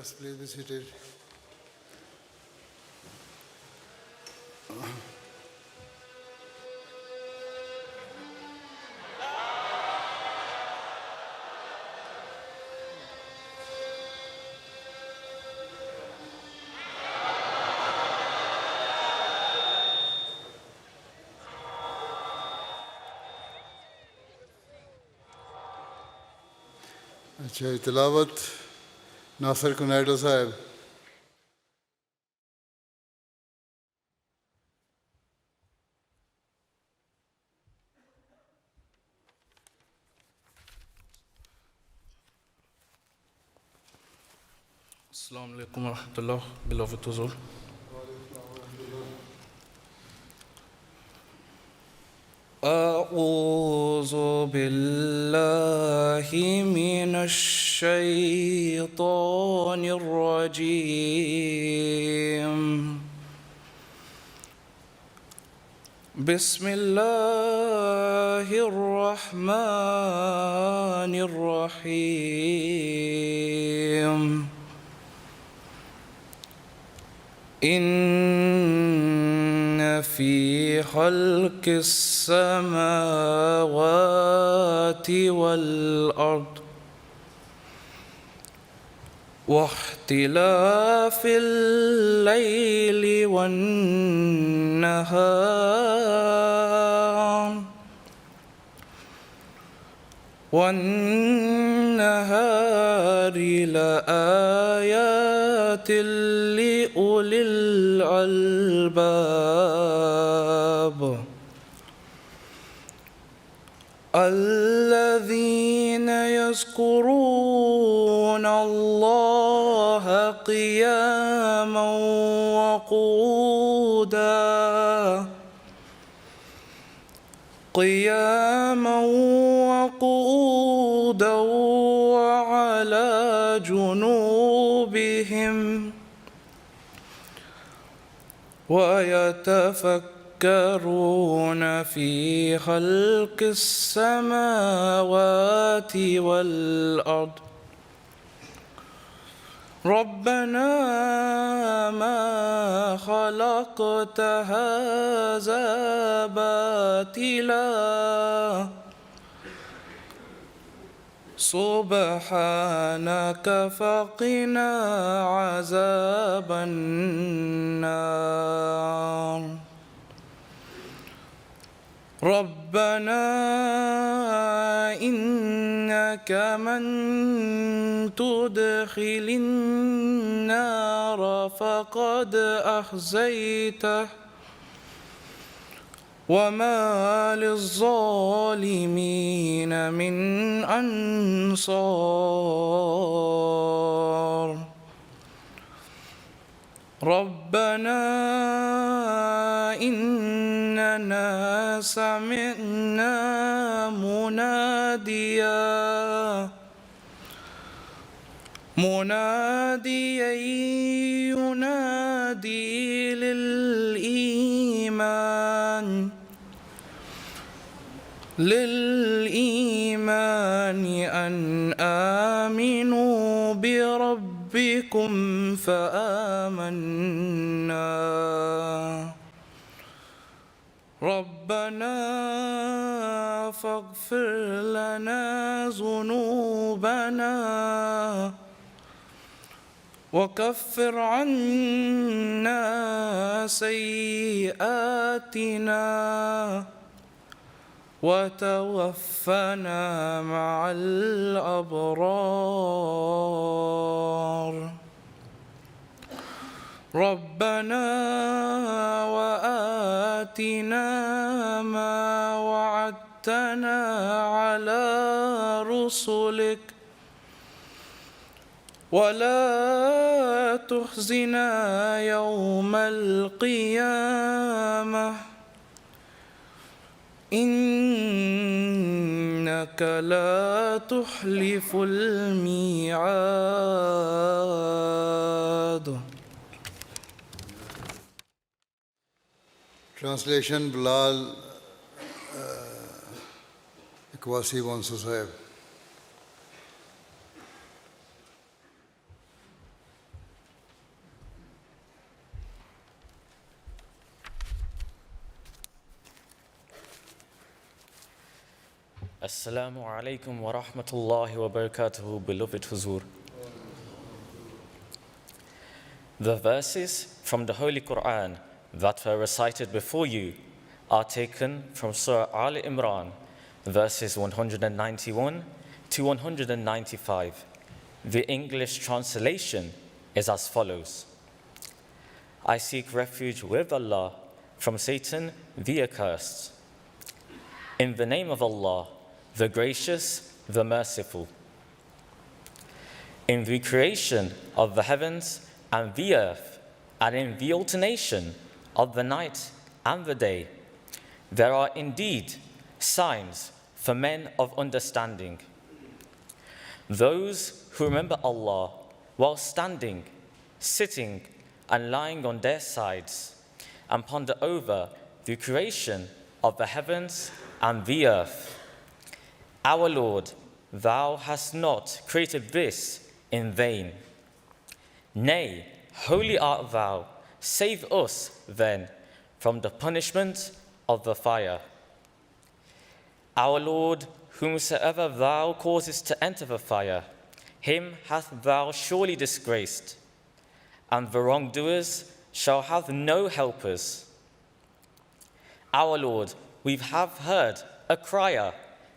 guests, please be seated. अच्छा तिलावत नासिर कुनैडो साहब. Assalamu alaikum wa rahmatullah, beloved Huzur. أعوذ بالله من الشيطان الرجيم. بسم الله الرحمن الرحيم. إن في خلق السماوات والأرض واختلاف الليل والنهار لآيات لأولي الألباب الذين يذكرون الله قياما وقعودا وعلى جنوبهم ويتفكرون في خلق السماوات والأرض ربنا ما خلقت هذا باطلا سبحانك فقنا عذاب النار ربنا إنك من تدخل النار فقد أخزيته وما للظالمين من أنصار ربنا إننا سمعنا مناديا ينادي للإيمان أن آمنوا بربكم فآمنا ربنا فاغفر لنا ذنوبنا وكفر عنا سيئاتنا وتوفنا مع الأبرار ربنا وآتنا ما وعدتنا على رسلك ولا تخزنا يوم القيامة إنك لا تخلف الميعاد. Translation Bilal Ikwasi Bonsu Sahib. Assalamu alaikum wa rahmatullahi wa barakatuhu, beloved Huzur. The verses from the Holy Quran that were recited before you are taken from Surah Al Imran, verses 191 to 195. The English translation is as follows. I seek refuge with Allah from Satan the accursed. In the name of Allah, the gracious, the merciful. In the creation of the heavens and the earth, and in the alternation of the night and the day, there are indeed signs for men of understanding. Those who remember Allah while standing, sitting, and lying on their sides, and ponder over the creation of the heavens and the earth. Our Lord, thou hast not created this in vain. Nay, holy art thou, save us then from the punishment of the fire. Our Lord, whomsoever thou causest to enter the fire, him hast thou surely disgraced, and the wrongdoers shall have no helpers. Our Lord, we have heard a crier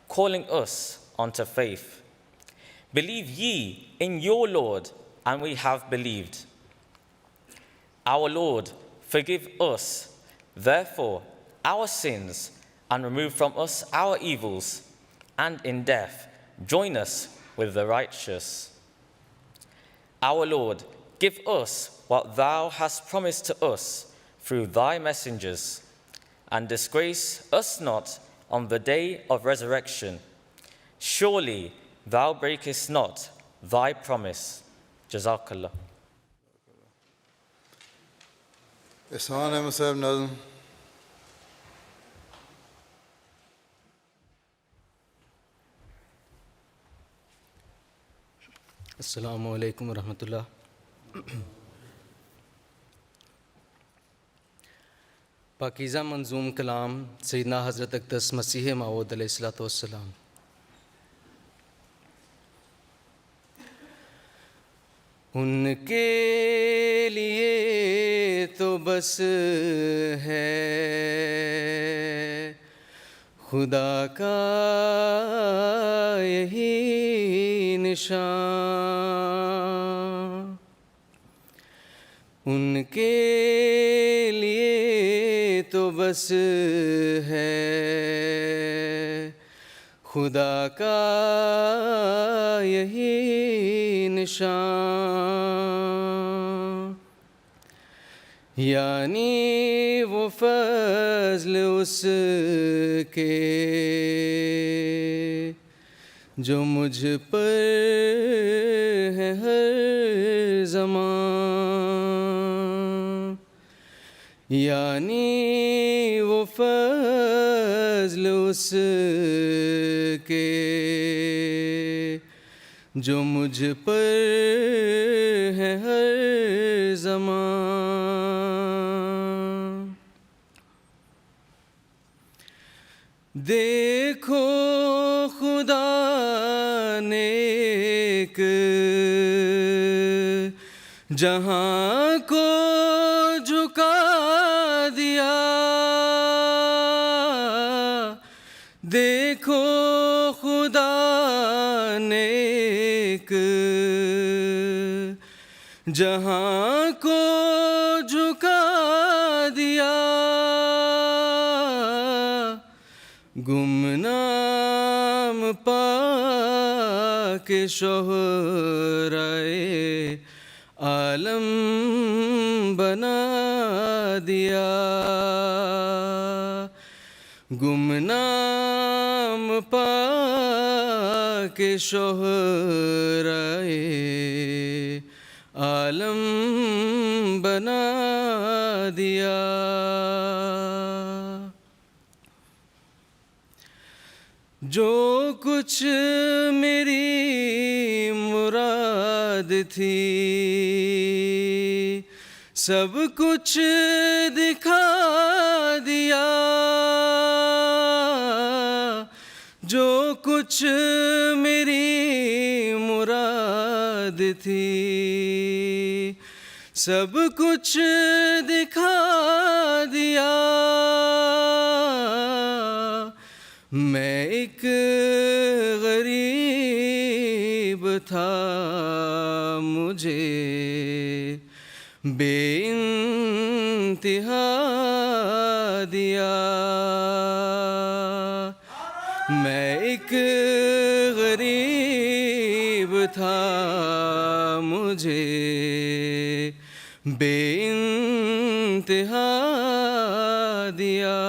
calling us unto faith. Believe ye in your Lord, and we have believed. Our Lord, forgive us, therefore, our sins, and remove from us our evils, and in death join us with the righteous. Our Lord, give us what thou hast promised to us through thy messengers, and disgrace us not on the day of resurrection. Surely thou breakest not thy promise. Jazakallah. Ihsan Ahmad Sahib Nazm. Assalamu alaikum wa rahmatullah. Pakeezah मंजूम कलाम सैयदना हज़रत अक़दस मसीह मऊद अलैहिस्सलातु वस्सलाम। उनके लिए तो बस है खुदा का यही निशान। उनके लिए तो बस है खुदा का यही निशान। यानी वो फज़्ल उसके जो मुझ पर है हर ज़मान। यानी वो फज़्ल उसके जो मुझ पर है हर ज़मान। देखो खुदा ने एक जहाँ को झुका दिया। देखो खुदा ने एक जहाँ को झुका दिया। गुमनाम पाके शोहराए आलम बना दिया। गुमनाम पाके शोहराए आलम बना दिया। जो कुछ मेरी मुराद थी सब कुछ दिखा दिया। जो कुछ मेरी मुराद थी सब कुछ दिखा दिया। मैं एक गरीब था, मुझे बेइंतिहा दिया। मैं एक गरीब था, मुझे बेइंतिहा दिया।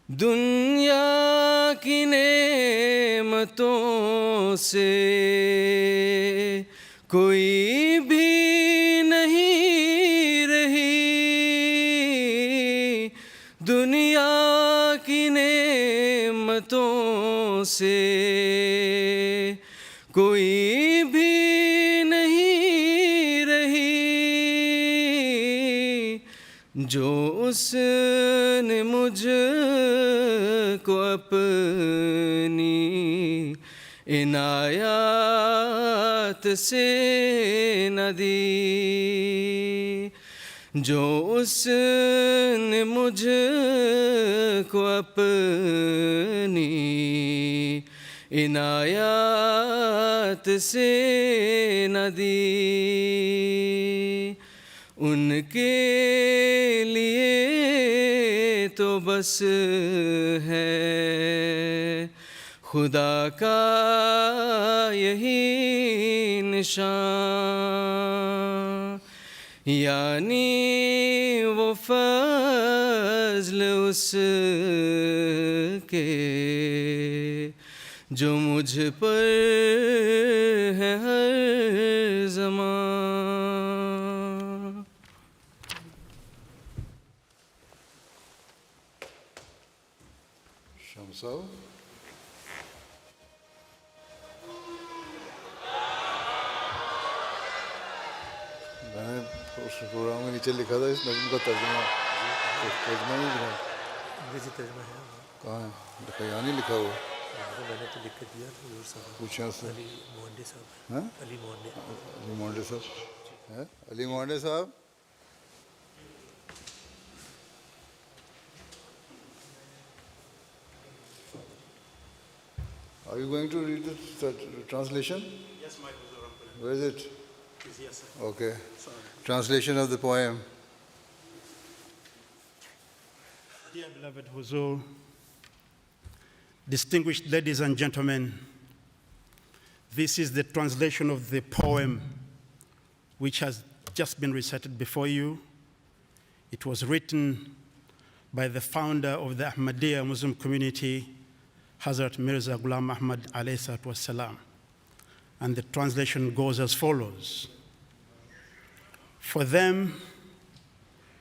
दुनिया की नेमतों से कोई भी नहीं रही। दुनिया की नेमतों से कोई भी नहीं रही। जो उसने मुझको अपनी इनायत से न दी। जो उसने मुझको अपनी इनायत से न दी। उनके लिए तो बस है खुदा का यही निशान। यानी वो फज़्ल उसके जो मुझ पर है हर ज़मान। शमसा मैंने उस प्रोग्राम में नीचे लिखा था इस नज़्म का तर्जुमा। तर्जुमा नहीं लिखा, अंग्रेजी तर्जुमा है। कहाँ है? लिखा यहाँ नहीं लिखा हुआ। मैंने तो लिख के दिया था हजूर साहब। पूछा उससे। अली मोहंडे साहब। हाँ? अली मोहंडे। अली मोहंडे साहब है? अली मोहंडे साहब Are you going to read the translation? Yes, my Huzur. Where is it? Yes, sir. Okay. Sorry. Translation of the poem. Dear beloved Huzur, distinguished ladies and gentlemen, this is the translation of the poem which has just been recited before you. It was written by the founder of the Ahmadiyya Muslim Community, Hazrat Mirza Ahmad alayhi salatu wassalam. And the translation goes as follows. For them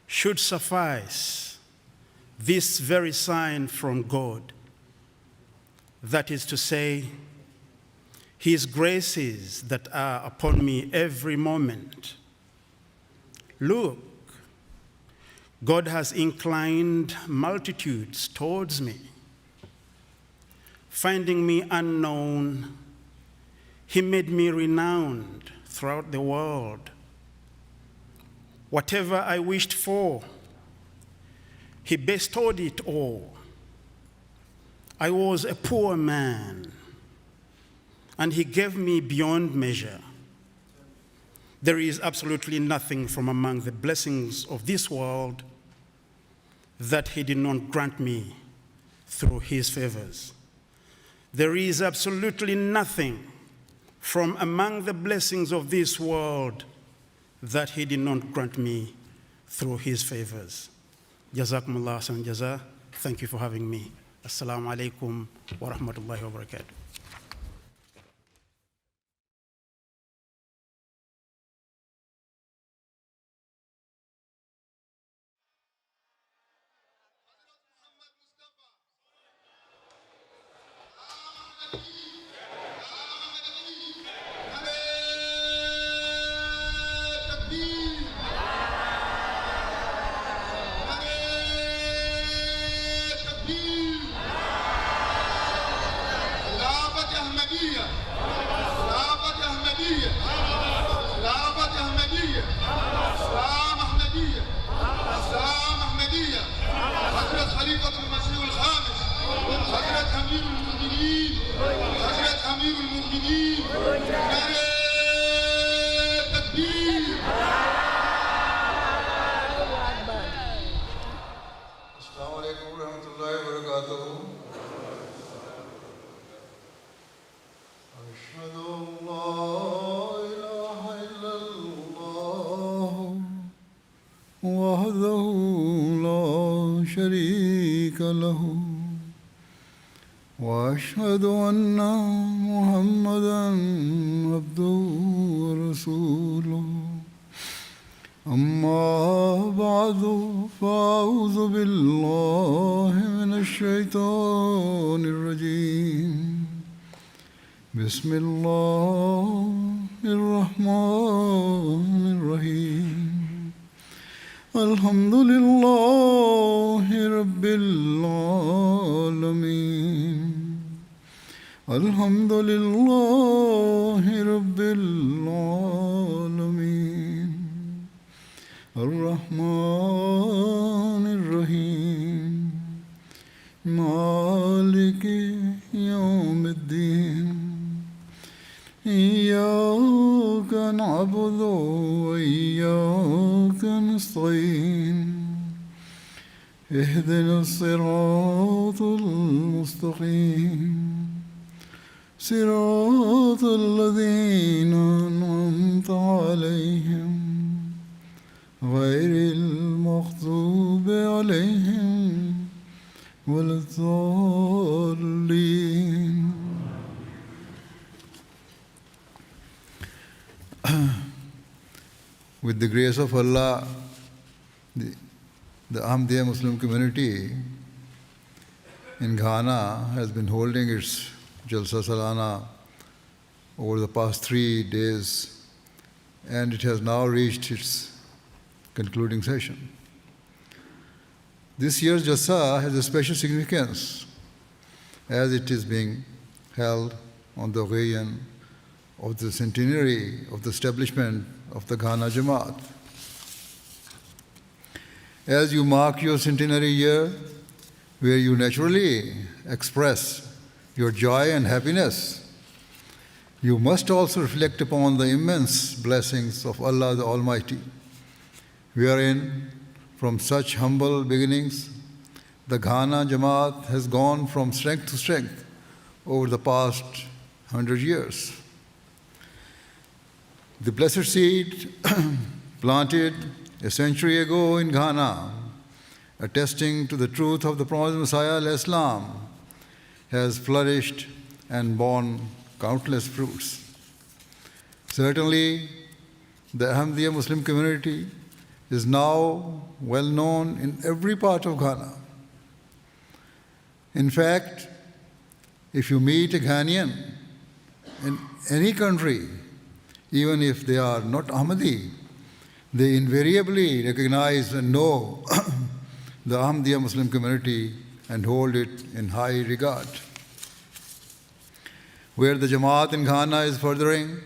should suffice this very sign from God, that is to say, His graces that are upon me every moment. Look, God has inclined multitudes towards me. Finding me unknown, He made me renowned throughout the world. Whatever I wished for, He bestowed it all. I was a poor man, and He gave me beyond measure. There is absolutely nothing from among the blessings of this world that He did not grant me through His favors. There is absolutely nothing from among the blessings of this world that He did not grant me through His favors. Jazakumullah san jaza. Thank you for having me. Assalamu alaikum wa rahmatullahi wa barakatuh. شريك له وأشهد أن محمدًا عبده ورسوله أما بعد فأعوذ بالله من الشيطان الرجيم بسم الله الرحمن الرحيم الحمد لله رب العالمين الحمد لله رب العالمين الرحمن الرحيم مالك يوم الدين إياك نعبد وإياك نستعين اهدنا الصراط المستقيم صراط الذين أنعمت عليهم غير المغضوب عليهم ولا الضالين. With the grace of Allah, the Ahmadiyya Muslim Community in Ghana has been holding its Jalsa Salana over the past 3 days, and it has now reached its concluding session. This year's Jalsa has a special significance as it is being held on the occasion of the Centenary of the establishment of the Ghana Jamaat. As you mark your centenary year, where you naturally express your joy and happiness, you must also reflect upon the immense blessings of Allah the Almighty, wherein, from such humble beginnings, the Ghana Jamaat has gone from strength to strength over the past 100 years. The blessed seed planted a century ago in Ghana, attesting to the truth of the promised Messiah al-Islam, has flourished and borne countless fruits. Certainly, the Ahmadiyya Muslim community is now well known in every part of Ghana. In fact, if you meet a Ghanaian in any country, even if they are not Ahmadi, they invariably recognize and know the Ahmadiyya Muslim community and hold it in high regard. Where the Jamaat in Ghana is furthering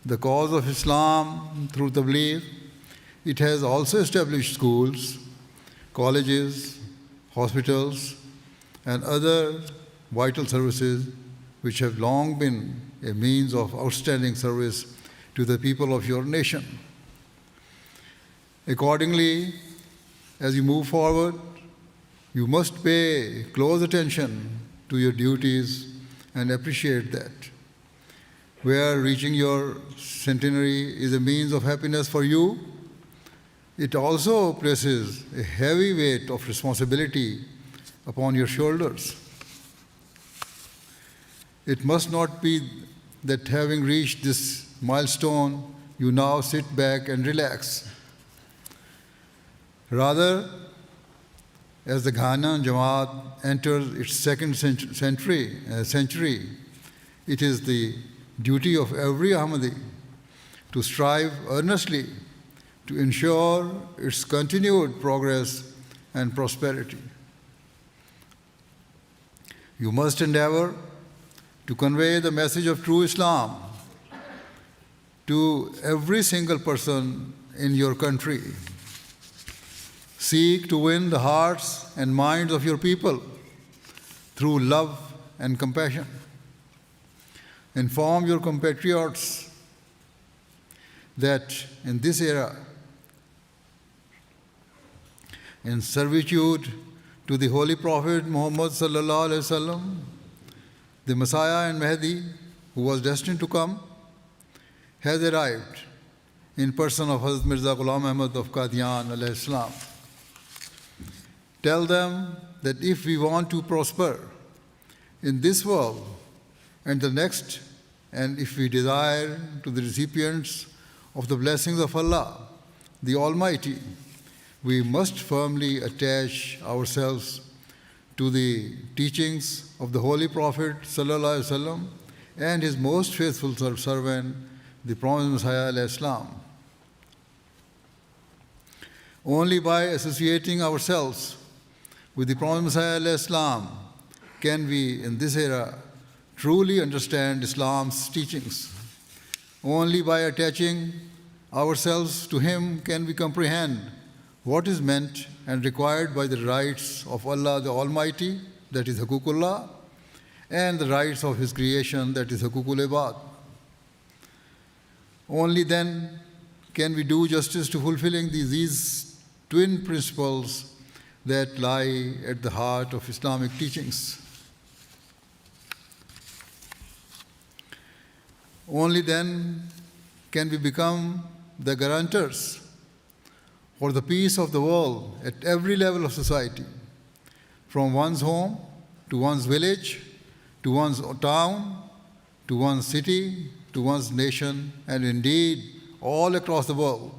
the cause of Islam through Tabligh, it has also established schools, colleges, hospitals, and other vital services which have long been a means of outstanding service to the people of your nation. Accordingly, as you move forward, you must pay close attention to your duties and appreciate that. Where reaching your centenary is a means of happiness for you, it also places a heavy weight of responsibility upon your shoulders. It must not be that having reached this milestone, you now sit back and relax. Rather, as the Ghana Jamaat enters its second century, it is the duty of every Ahmadi to strive earnestly to ensure its continued progress and prosperity. You must endeavor to convey the message of true Islam to every single person in your country. Seek to win the hearts and minds of your people through love and compassion. Inform your compatriots that in this era, in servitude to the Holy Prophet Muhammad sallallahu alaihi wasallam, the Messiah and Mahdi, who was destined to come, has arrived in person of Hazrat Mirza Ahmad of Qadian alayhi salam. Tell them that if we want to prosper in this world and the next, and if we desire to be recipients of the blessings of Allah, the Almighty, we must firmly attach ourselves to the teachings of the Holy Prophet ﷺ and his most faithful servant, the promised Messiah ﷺ. Only by associating ourselves with the promised Messiah ﷺ can we, in this era, truly understand Islam's teachings. Only by attaching ourselves to him can we comprehend what is meant and required by the rights of Allah the Almighty, that is Huququllah, and the rights of His creation, that is Huququl Ibad. Only then can we do justice to fulfilling these twin principles that lie at the heart of Islamic teachings. Only then can we become the guarantors for the peace of the world at every level of society, from one's home to one's village, to one's town, to one's city, to one's nation, and indeed all across the world.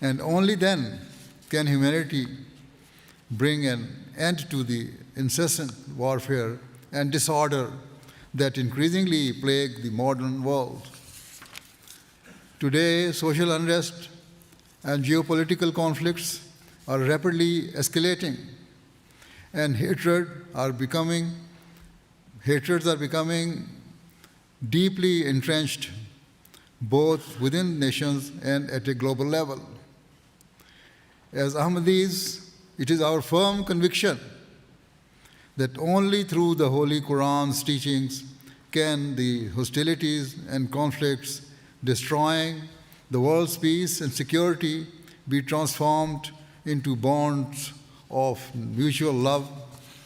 And only then can humanity bring an end to the incessant warfare and disorder that increasingly plague the modern world. Today, social unrest and geopolitical conflicts are rapidly escalating, and hatreds are becoming deeply entrenched both within nations and at a global level. As Ahmadis, it is our firm conviction that only through the Holy Quran's teachings can the hostilities and conflicts destroying the world's peace and security be transformed into bonds of mutual love,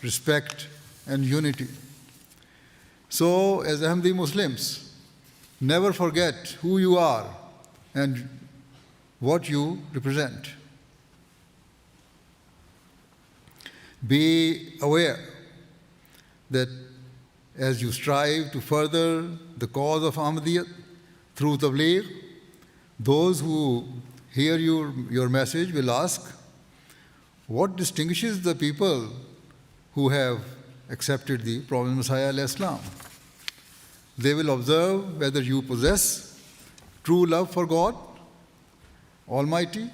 respect, and unity. So, as Ahmadi Muslims, never forget who you are and what you represent. Be aware that as you strive to further the cause of Ahmadiyya through Tabligh, those who hear your message will ask, what distinguishes the people who have accepted the promised Messiah al-Islam? They will observe whether you possess true love for God Almighty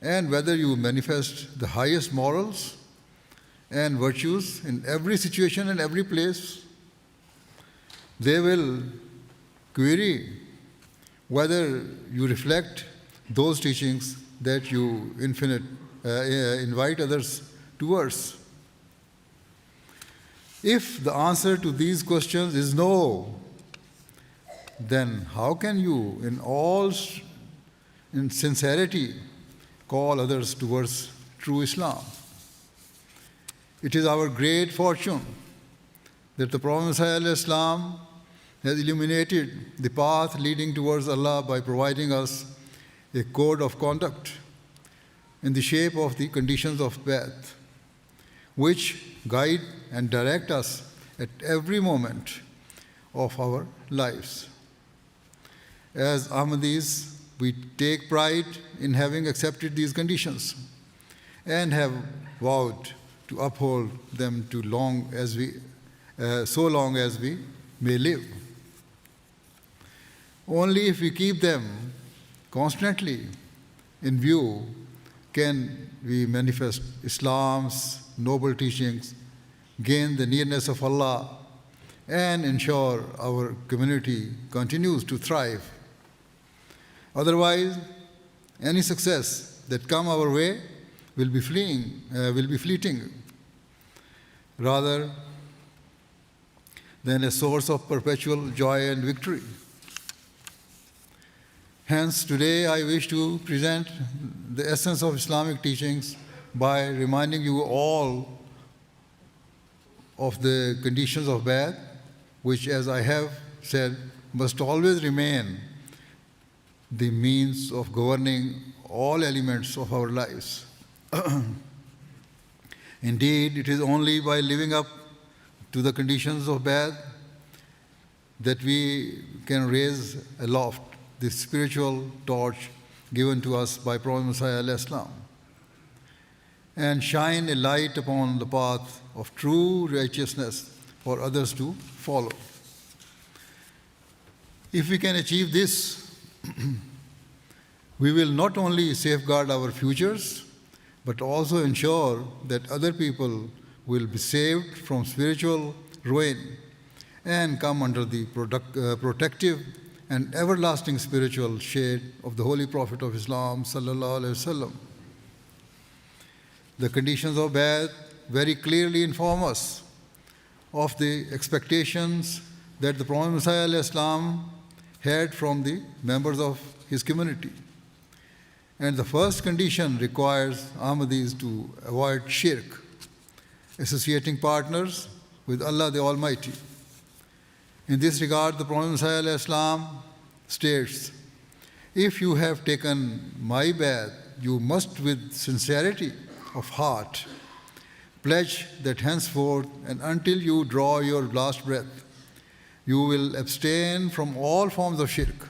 and whether you manifest the highest morals and virtues in every situation and every place. They will query whether you reflect those teachings that you invite others towards. If the answer to these questions is no, then how can you, in sincerity, call others towards true Islam? It is our great fortune that the Prophet Messiah al-Islam has illuminated the path leading towards Allah by providing us a code of conduct in the shape of the conditions of Bai'at, which guide and direct us at every moment of our lives. As Ahmadis, we take pride in having accepted these conditions and have vowed to uphold them so long as we may live. Only if we keep them constantly in view can we manifest Islam's noble teachings, gain the nearness of Allah, and ensure our community continues to thrive. Otherwise, any success that come our way will be fleeting, rather than a source of perpetual joy and victory. Hence, today I wish to present the essence of Islamic teachings by reminding you all of the conditions of Bai'at, which, as I have said, must always remain the means of governing all elements of our lives. Indeed, it is only by living up to the conditions of Bai'at that we can raise aloft the spiritual torch given to us by Prophet Messiah al-Islam and shine a light upon the path of true righteousness for others to follow. If we can achieve this, we will not only safeguard our futures, but also ensure that other people will be saved from spiritual ruin and come under the protective and everlasting spiritual shade of the Holy Prophet of Islam sallallahu alaihi wasallam. The conditions of Bai'at very clearly inform us of the expectations that the Prophet Messiah al-Islam had from the members of his community. And the first condition requires Ahmadis to avoid shirk, associating partners with Allah the Almighty. In this regard, the Prophet Messiah al-Islam states, if you have taken my Bai'at, you must with sincerity of heart pledge that henceforth and until you draw your last breath, you will abstain from all forms of shirk.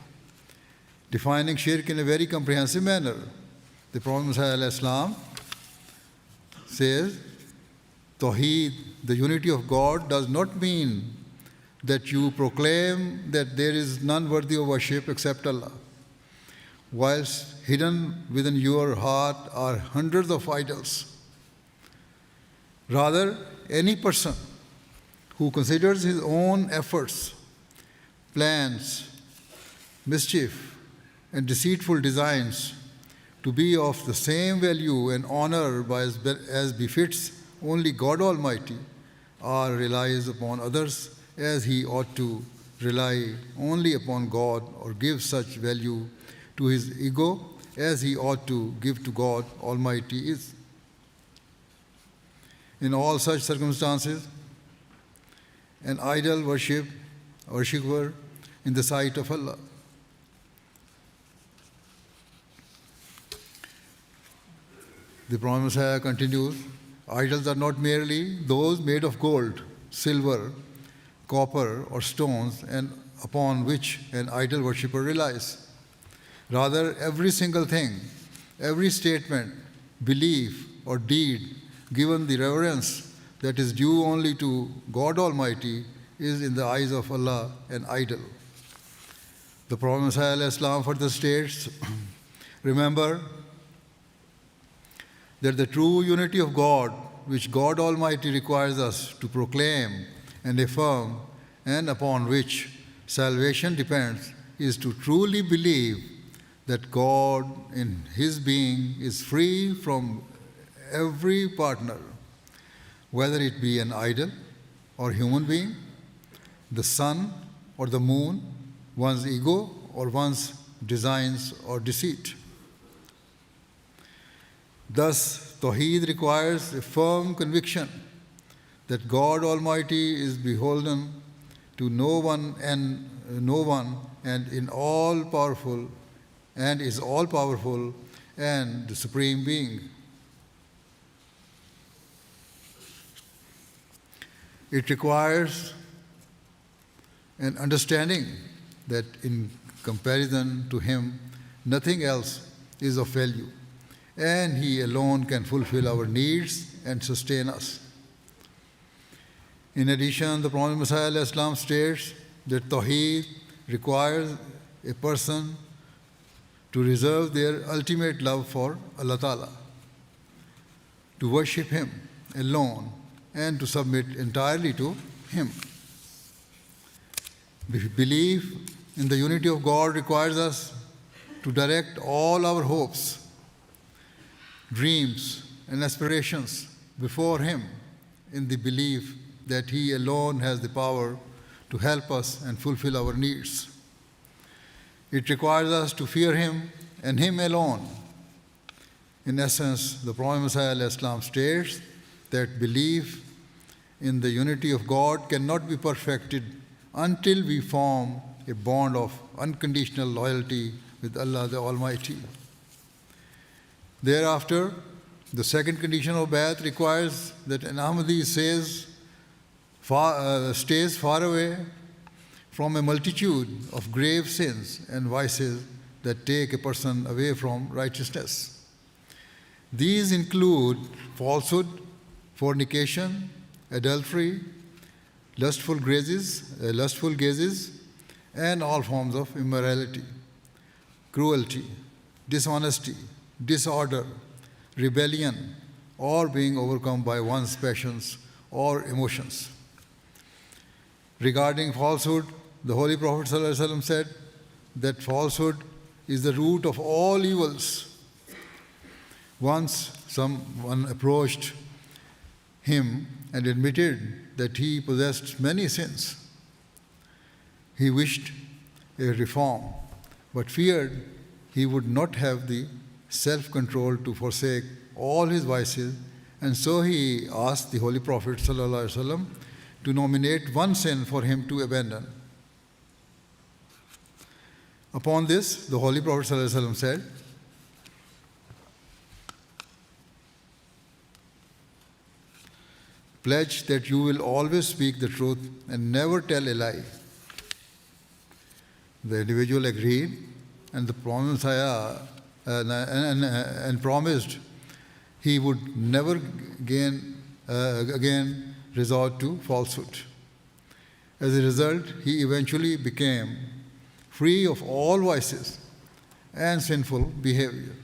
Defining shirk in a very comprehensive manner, the Prophet Messiah al-Islam says, Tawheed, the unity of God, does not mean that you proclaim that there is none worthy of worship except Allah, whilst hidden within your heart are hundreds of idols. Rather, any person who considers his own efforts, plans, mischief, and deceitful designs to be of the same value and honor as befits only God Almighty, or relies upon others as he ought to rely only upon God, or give such value to his ego as he ought to give to God Almighty is. In all such circumstances, an idol worshipper in the sight of Allah. The Prophet Messiah continues, idols are not merely those made of gold, silver, copper, or stones, and upon which an idol worshipper relies. Rather, every single thing, every statement, belief, or deed given the reverence that is due only to God Almighty is in the eyes of Allah an idol. The Prophet Messiah al-Islam further states, remember that the true unity of God, which God Almighty requires us to proclaim and affirm, and upon which salvation depends, is to truly believe that God in His being is free from every partner, whether it be an idol or human being, the sun or the moon, one's ego or one's designs or deceit. Thus, Tawheed requires a firm conviction that God Almighty is beholden to no one and is all powerful and the Supreme Being. It requires an understanding that in comparison to Him, nothing else is of value, and He alone can fulfill our needs and sustain us. In addition, the Prophet Messiah al-Islam states that Tawheed requires a person to reserve their ultimate love for Allah Ta'ala, to worship Him alone, and to submit entirely to Him. Belief in the unity of God requires us to direct all our hopes, dreams, and aspirations before Him in the belief that He alone has the power to help us and fulfill our needs. It requires us to fear Him and Him alone. In essence, the Prophet Messiah al-Islam states that belief in the unity of God cannot be perfected until we form a bond of unconditional loyalty with Allah the Almighty. Thereafter, The second condition of Bai'at requires that an Ahmadi stays far away from a multitude of grave sins and vices that take a person away from righteousness. These include falsehood, fornication, adultery, lustful gazes, and all forms of immorality, cruelty, dishonesty, disorder, rebellion, or being overcome by one's passions or emotions. Regarding falsehood, the Holy Prophet ﷺ said that falsehood is the root of all evils. Once someone approached him and admitted that he possessed many sins. He wished a reform, but feared he would not have the self-control to forsake all his vices, and so he asked the Holy Prophet ﷺ to nominate one sin for him to abandon. Upon this, the Holy Prophet ﷺ said, "Pledge that you will always speak the truth and never tell a lie." The individual agreed, and the Messiah and promised he would never again resort to falsehood. As a result, he eventually became free of all vices and sinful behavior.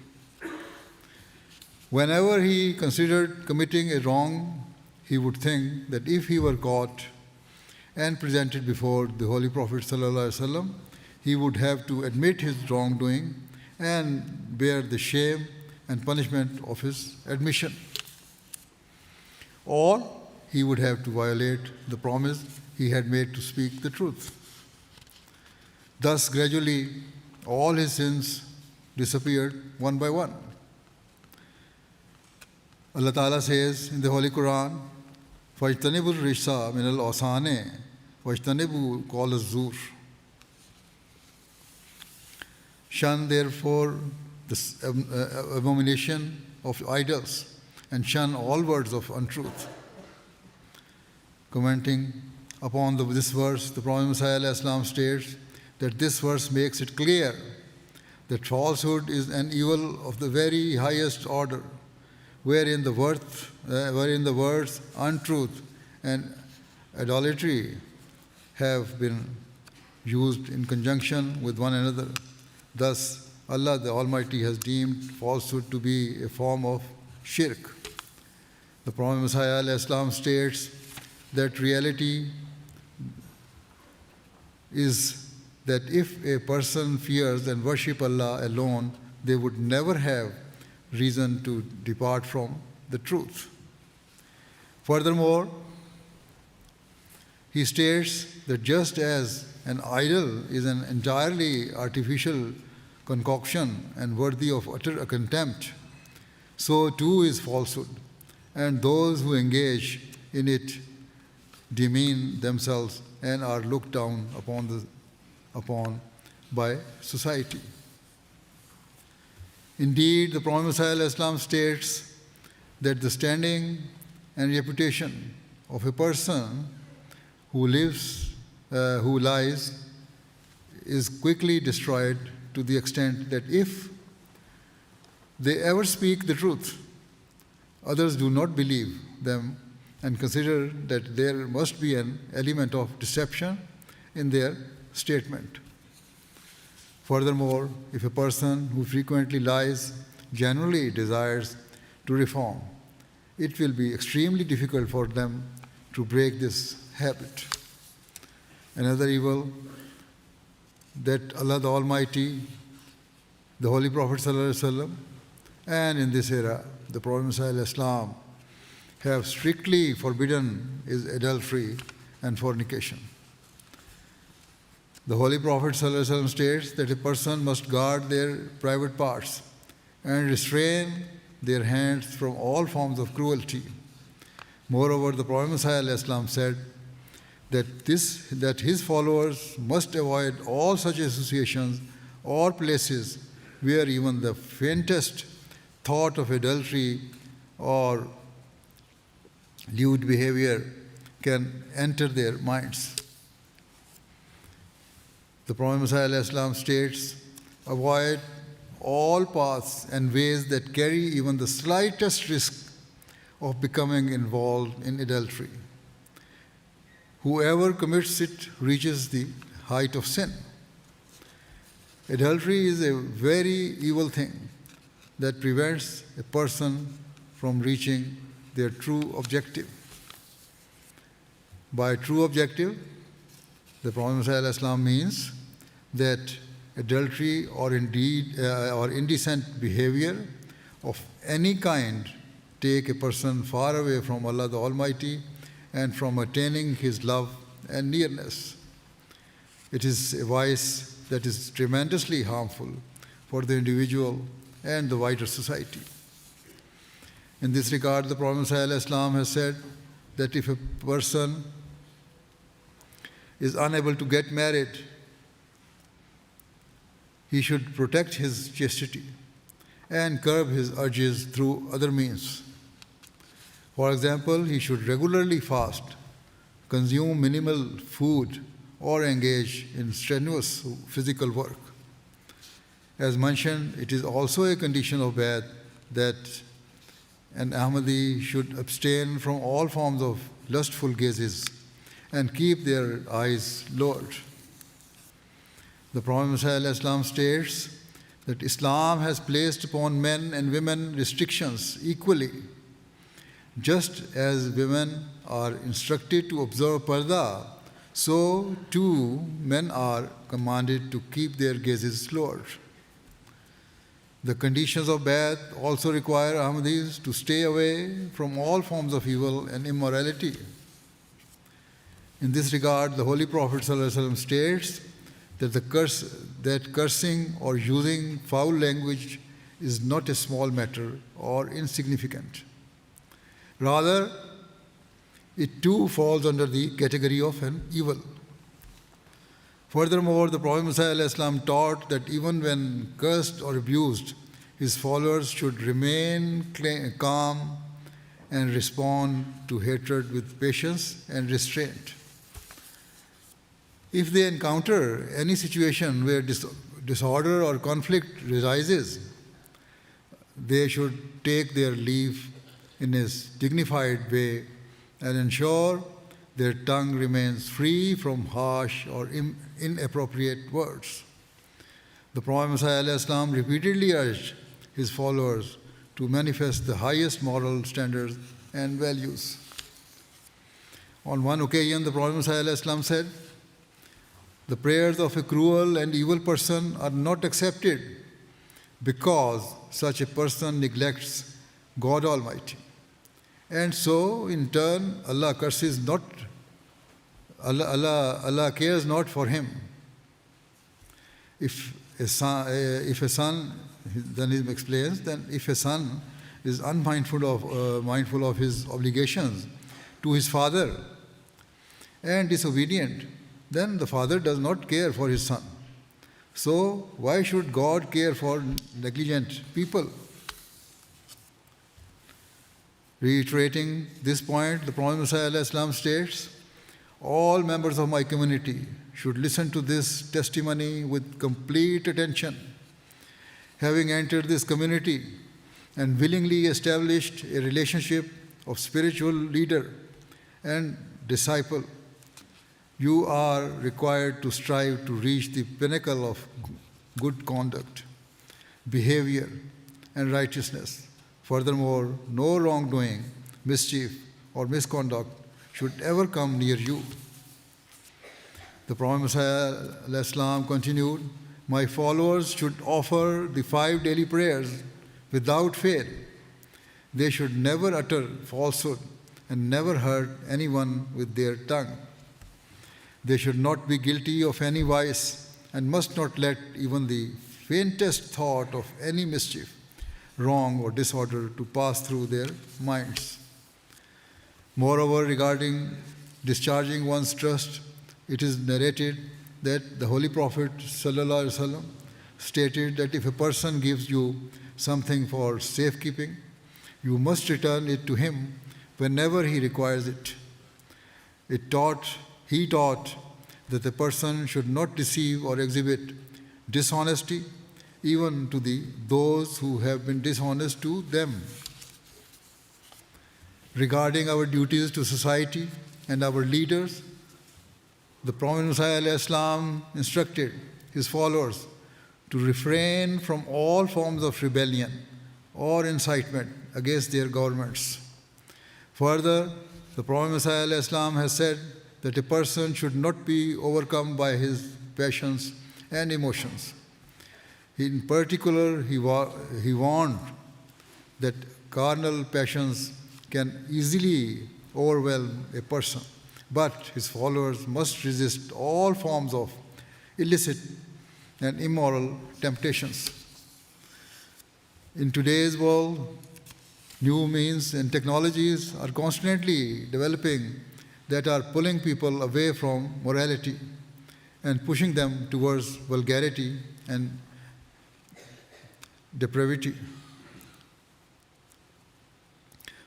Whenever he considered committing a wrong, he would think that if he were caught and presented before the Holy Prophet ﷺ, he would have to admit his wrongdoing and bear the shame and punishment of his admission. Or he would have to violate the promise he had made to speak the truth. Thus, gradually, all his sins disappeared one by one. Allah Ta'ala says in the Holy Quran, فَاجْتَنِبُوا الرِّجْسَ مِنَ الْأَوْثَانِ وَاجْتَنِبُوا قَوْلَ الزُّورِ. Shun therefore the abomination of idols, and shun all words of untruth. Commenting upon this verse, the Prophet Muhammad states that this verse makes it clear that falsehood is an evil of the very highest order, wherein the words untruth and idolatry have been used in conjunction with one another. Thus, Allah the Almighty has deemed falsehood to be a form of shirk. The Prophet Messiah states that reality is that if a person fears and worships Allah alone, they would never have reason to depart from the truth. Furthermore, he states that just as an idol is an entirely artificial concoction and worthy of utter contempt, so too is falsehood, and those who engage in it demean themselves and are looked down upon by society. Indeed, the Prophet Muhammad states that the standing and reputation of a person who lies is quickly destroyed, to the extent that if they ever speak the truth, others do not believe them and consider that there must be an element of deception in their statement. Furthermore, if a person who frequently lies genuinely desires to reform, it will be extremely difficult for them to break this habit. Another evil that Allah the Almighty, the Holy Prophet ﷺ, and in this era, the Prophet Muhammad have strictly forbidden is adultery and fornication. The Holy Prophet ﷺ states that a person must guard their private parts and restrain their hands from all forms of cruelty. Moreover, the Prophet ﷺ said that his followers must avoid all such associations or places where even the faintest thought of adultery or lewd behavior can enter their minds. The Prophet Muhammad states, avoid all paths and ways that carry even the slightest risk of becoming involved in adultery. Whoever commits it reaches the height of sin. Adultery is a very evil thing that prevents a person from reaching their true objective. By true objective, the Prophet ﷺ means that adultery or indecent behavior of any kind take a person far away from Allah the Almighty and from attaining His love and nearness. It is a vice that is tremendously harmful for the individual and the wider society. In this regard, the Prophet ﷺ has said that if a person is unable to get married, he should protect his chastity and curb his urges through other means. For example, he should regularly fast, consume minimal food, or engage in strenuous physical work. As mentioned, it is also a condition of Bai'at that an Ahmadi should abstain from all forms of lustful gazes and keep their eyes lowered. The Prophet ﷺ states that Islam has placed upon men and women restrictions equally, just as women are instructed to observe parda, so too men are commanded to keep their gazes lowered. The conditions of Bai'at also require Ahmadis to stay away from all forms of evil and immorality. In this regard, the Holy Prophet ﷺ states that cursing or using foul language is not a small matter or insignificant. Rather, it too falls under the category of an evil. Furthermore, the Prophet ﷺ taught that even when cursed or abused, his followers should remain calm and respond to hatred with patience and restraint. If they encounter any situation where disorder or conflict arises, they should take their leave in a dignified way and ensure their tongue remains free from harsh or inappropriate words. The Prophet ﷺ repeatedly urged his followers to manifest the highest moral standards and values. On one occasion, the Prophet ﷺ said, "The prayers of a cruel and evil person are not accepted because such a person neglects God Almighty. And so, in turn, Allah cares not for him. If a son, then he explains, then if a son is mindful of his obligations to his father and disobedient, then the father does not care for his son. So why should God care for negligent people?" Reiterating this point, the Prophet ﷺ states, "All members of my community should listen to this testimony with complete attention. Having entered this community and willingly established a relationship of spiritual leader and disciple, you are required to strive to reach the pinnacle of good conduct, behavior, and righteousness. Furthermore, no wrongdoing, mischief, or misconduct should ever come near you." The Prophet ﷺ continued, "My followers should offer the 5 daily prayers without fail. They should never utter falsehood and never hurt anyone with their tongue. They should not be guilty of any vice and must not let even the faintest thought of any mischief, wrong, or disorder to pass through their minds. Moreover, regarding discharging one's trust, it is narrated that the Holy Prophet ﷺ stated that if a person gives you something for safekeeping, you must return it to him whenever he requires it. He taught that a person should not deceive or exhibit dishonesty even to those who have been dishonest to them. Regarding our duties to society and our leaders, the Prophet Muhammad instructed his followers to refrain from all forms of rebellion or incitement against their governments. Further, the Prophet Muhammad has said that a person should not be overcome by his passions and emotions. In particular, he warned that carnal passions can easily overwhelm a person, but his followers must resist all forms of illicit and immoral temptations. In today's world, new means and technologies are constantly developing that are pulling people away from morality and pushing them towards vulgarity and depravity.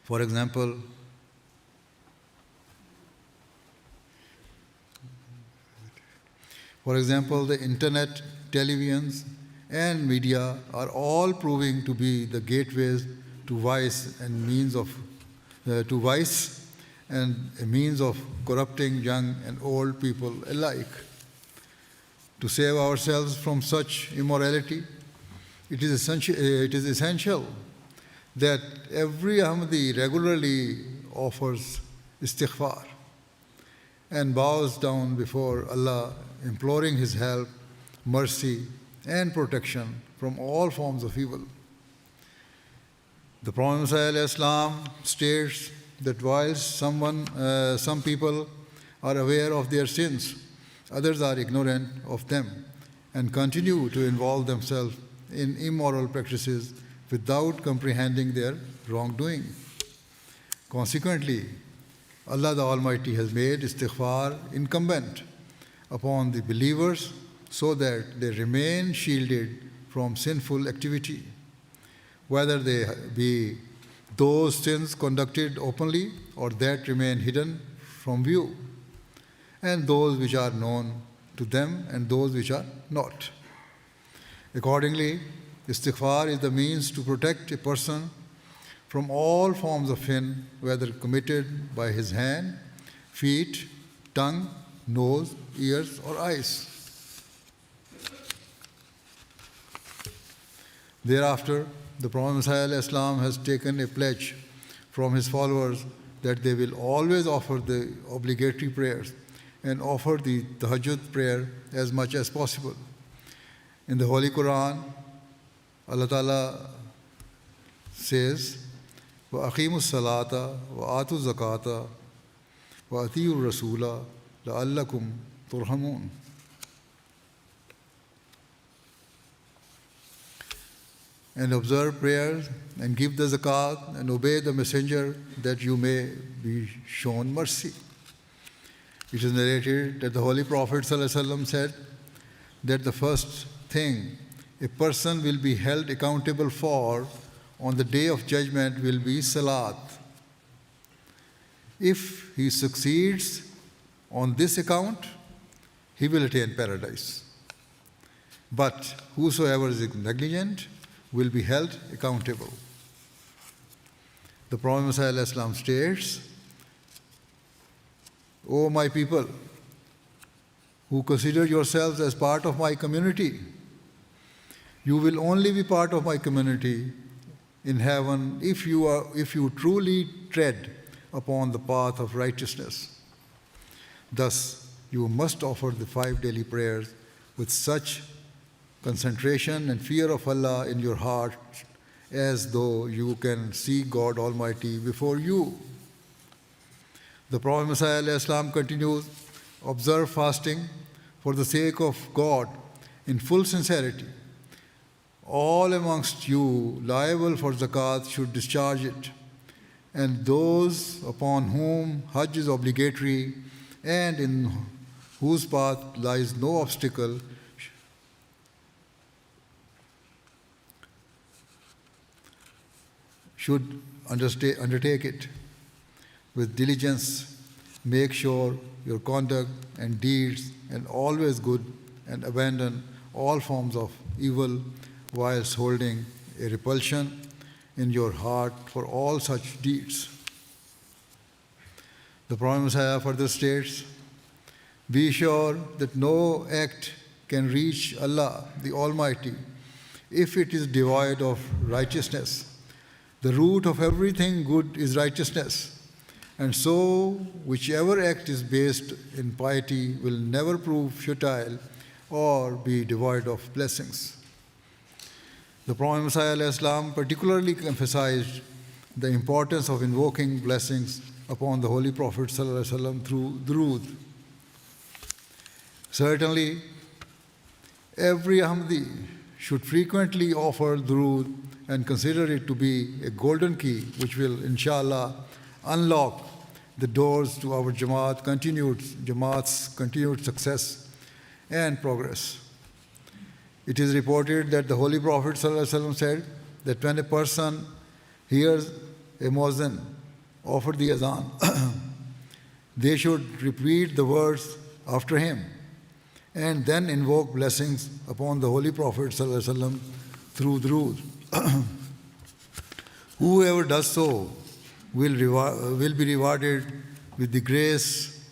For example, the internet, televisions, and media are all proving to be the gateways to vice and a means of corrupting young and old people alike. To save ourselves from such immorality, it is essential that every Ahmadi regularly offers Istighfar and bows down before Allah, imploring His help, mercy, and protection from all forms of evil. The Prophet ﷺ states that while some people are aware of their sins, others are ignorant of them and continue to involve themselves in immoral practices without comprehending their wrongdoing. Consequently, Allah the Almighty has made Istighfar incumbent upon the believers so that they remain shielded from sinful activity, whether they be those sins conducted openly or that remain hidden from view, and those which are known to them and those which are not. Accordingly, Istighfar is the means to protect a person from all forms of sin, whether committed by his hand, feet, tongue, nose, ears, or eyes. Thereafter, the Prophet ﷺ has taken a pledge from his followers that they will always offer the obligatory prayers and offer the tahajjud prayer as much as possible. In the Holy Quran, Allah Ta'ala says, وَأَقِيمُوا الصَّلَاةَ وَآتُوا الزَّكَاةَ وَأَطِيعُوا الرَّسُولَ لَعَلَّكُمْ تُرْحَمُونَ. And observe prayers and give the zakat and obey the messenger that you may be shown mercy. It is narrated that the Holy Prophet ﷺ said that the first thing a person will be held accountable for on the day of judgment will be salat. If he succeeds on this account, he will attain paradise. But whosoever is negligent will be held accountable. The Prophet ﷺ states, O my people, who consider yourselves as part of my community, you will only be part of my community in heaven if you truly tread upon the path of righteousness. Thus, you must offer the 5 daily prayers with such concentration and fear of Allah in your heart as though you can see God Almighty before you. The Prophet ﷺ continues, observe fasting for the sake of God in full sincerity. All amongst you liable for zakat should discharge it, and those upon whom Hajj is obligatory and in whose path lies no obstacle should undertake it with diligence. Make sure your conduct and deeds and always good, and abandon all forms of evil whilst holding a repulsion in your heart for all such deeds. The Prophet Messiah further states, be sure that no act can reach Allah the Almighty if it is devoid of righteousness. The root of everything good is righteousness. And so, whichever act is based in piety will never prove futile or be devoid of blessings. The Prophet Messiah ﷺ particularly emphasized the importance of invoking blessings upon the Holy Prophet ﷺ through durood. Certainly, every Ahmadi should frequently offer durood and consider it to be a golden key which will, inshallah, unlock the doors to our Jamaat's continued success and progress. It is reported that the Holy Prophet ﷺ said that when a person hears a muezzin offer the azan, they should repeat the words after him and then invoke blessings upon the Holy Prophet ﷺ through durood. Whoever does so will be rewarded with the grace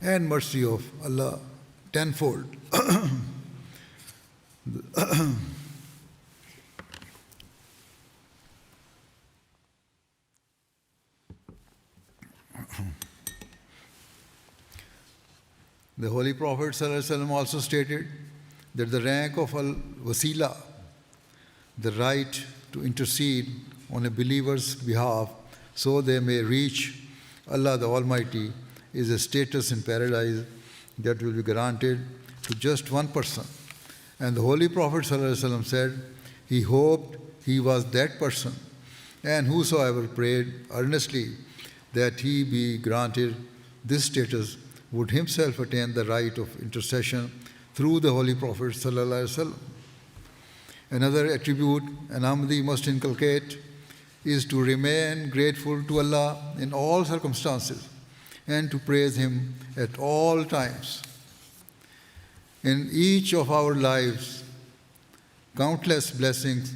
and mercy of Allah tenfold. The Holy Prophet ﷺ also stated that the rank of al-wasila, the right to intercede on a believer's behalf so they may reach Allah the Almighty, is a status in paradise that will be granted to just one person. And the Holy Prophet ﷺ said he hoped he was that person, and whosoever prayed earnestly that he be granted this status would himself attain the right of intercession through the Holy Prophet ﷺ. Another attribute an Ahmadi must inculcate is to remain grateful to Allah in all circumstances and to praise Him at all times. In each of our lives, countless blessings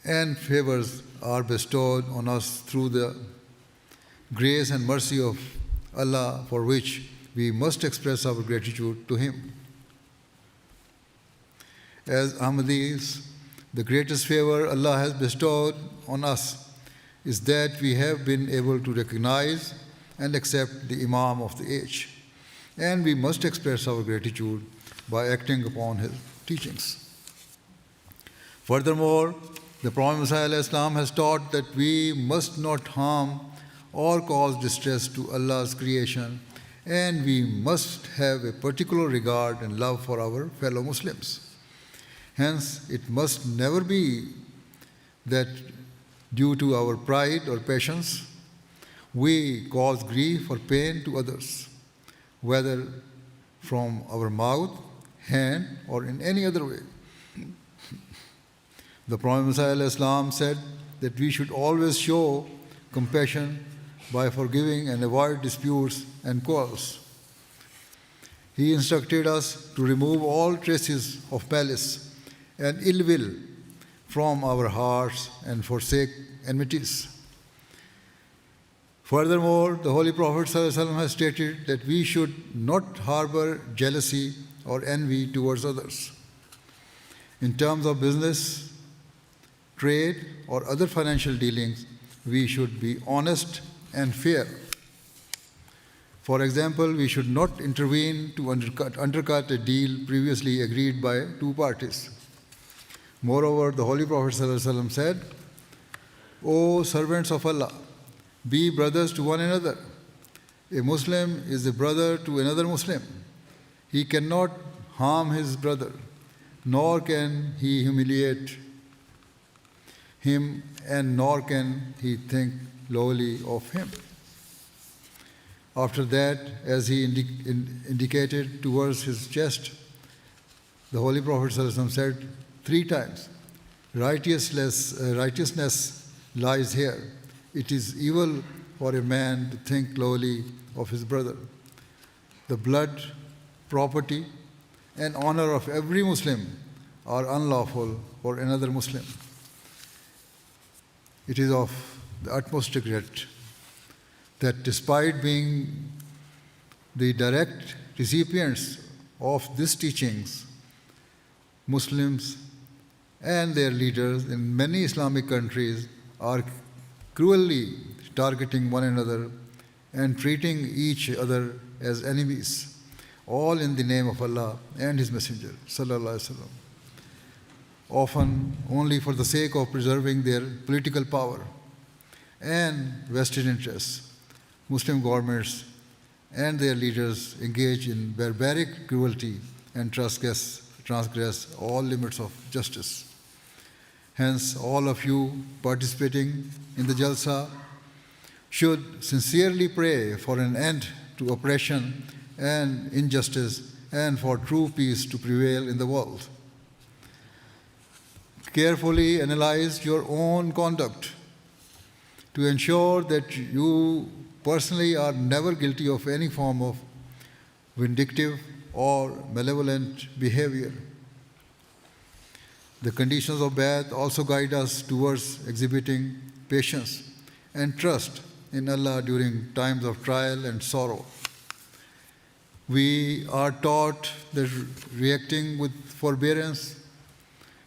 and favors are bestowed on us through the grace and mercy of Allah, for which we must express our gratitude to Him. As Ahmadis, the greatest favor Allah has bestowed on us is that we have been able to recognize and accept the Imam of the age, and we must express our gratitude by acting upon his teachings. Furthermore, the Prophet Messiah ﷺ has taught that we must not harm or cause distress to Allah's creation, and we must have a particular regard and love for our fellow Muslims. Hence, it must never be that due to our pride or passions, we cause grief or pain to others, whether from our mouth, hand, or in any other way. The Prophet Messiah ﷺ said that we should always show compassion by forgiving and avoid disputes and quarrels. He instructed us to remove all traces of malice and ill will from our hearts and forsake enmities. Furthermore, the Holy Prophet ﷺ has stated that we should not harbor jealousy or envy towards others. In terms of business, trade, or other financial dealings, we should be honest and fair. For example, we should not intervene to undercut a deal previously agreed by two parties. Moreover, the Holy Prophet ﷺ said, O servants of Allah, be brothers to one another. A Muslim is a brother to another Muslim. He cannot harm his brother, nor can he humiliate him, and nor can he think lowly of him. After that, as he indicated towards his chest, the Holy Prophet ﷺ said 3 times, Righteousness lies here. It is evil for a man to think lowly of his brother. The blood, property, and honor of every Muslim are unlawful for another Muslim. It is of the utmost regret that despite being the direct recipients of these teachings, Muslims and their leaders in many Islamic countries are cruelly targeting one another and treating each other as enemies, all in the name of Allah and His Messenger, sallallahu alaihi wasallam, often only for the sake of preserving their political power and vested interests. Muslim governments and their leaders engage in barbaric cruelty and transgress all limits of justice. Hence, all of you participating in the Jalsa should sincerely pray for an end to oppression and injustice and for true peace to prevail in the world. Carefully analyze your own conduct to ensure that you personally are never guilty of any form of vindictive or malevolent behavior. The conditions of Bai'at also guide us towards exhibiting patience and trust in Allah during times of trial and sorrow. We are taught that reacting with forbearance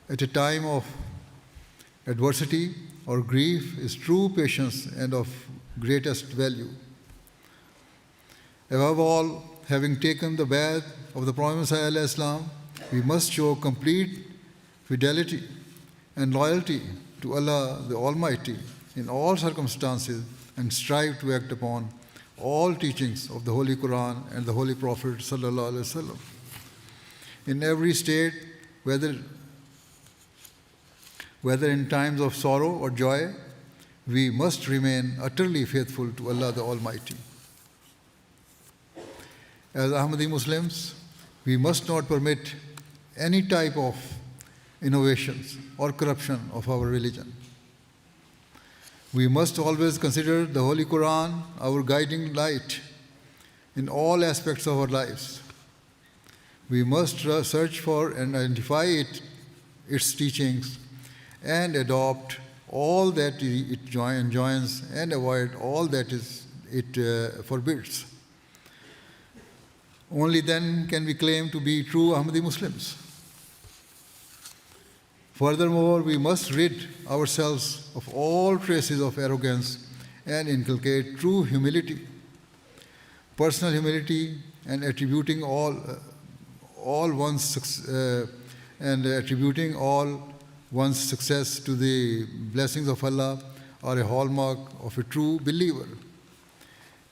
at a time of adversity or grief is true patience and of greatest value. Above all, having taken the Bai'at of the Prophet ﷺ, we must show complete fidelity and loyalty to Allah the Almighty in all circumstances and strive to act upon all teachings of the Holy Quran and the Holy Prophet sallallahu alaihi wasallam. In every state, whether in times of sorrow or joy, we must remain utterly faithful to Allah the Almighty. As Ahmadiyya Muslims, we must not permit any type of innovations or corruption of our religion. We must always consider the Holy Quran our guiding light in all aspects of our lives. We must search for and identify its teachings and adopt all that it enjoins and avoid all that it forbids. Only then can we claim to be true Ahmadiyya Muslims. Furthermore, we must rid ourselves of all traces of arrogance and inculcate true humility, personal humility, and attributing all one's success to the blessings of Allah are a hallmark of a true believer.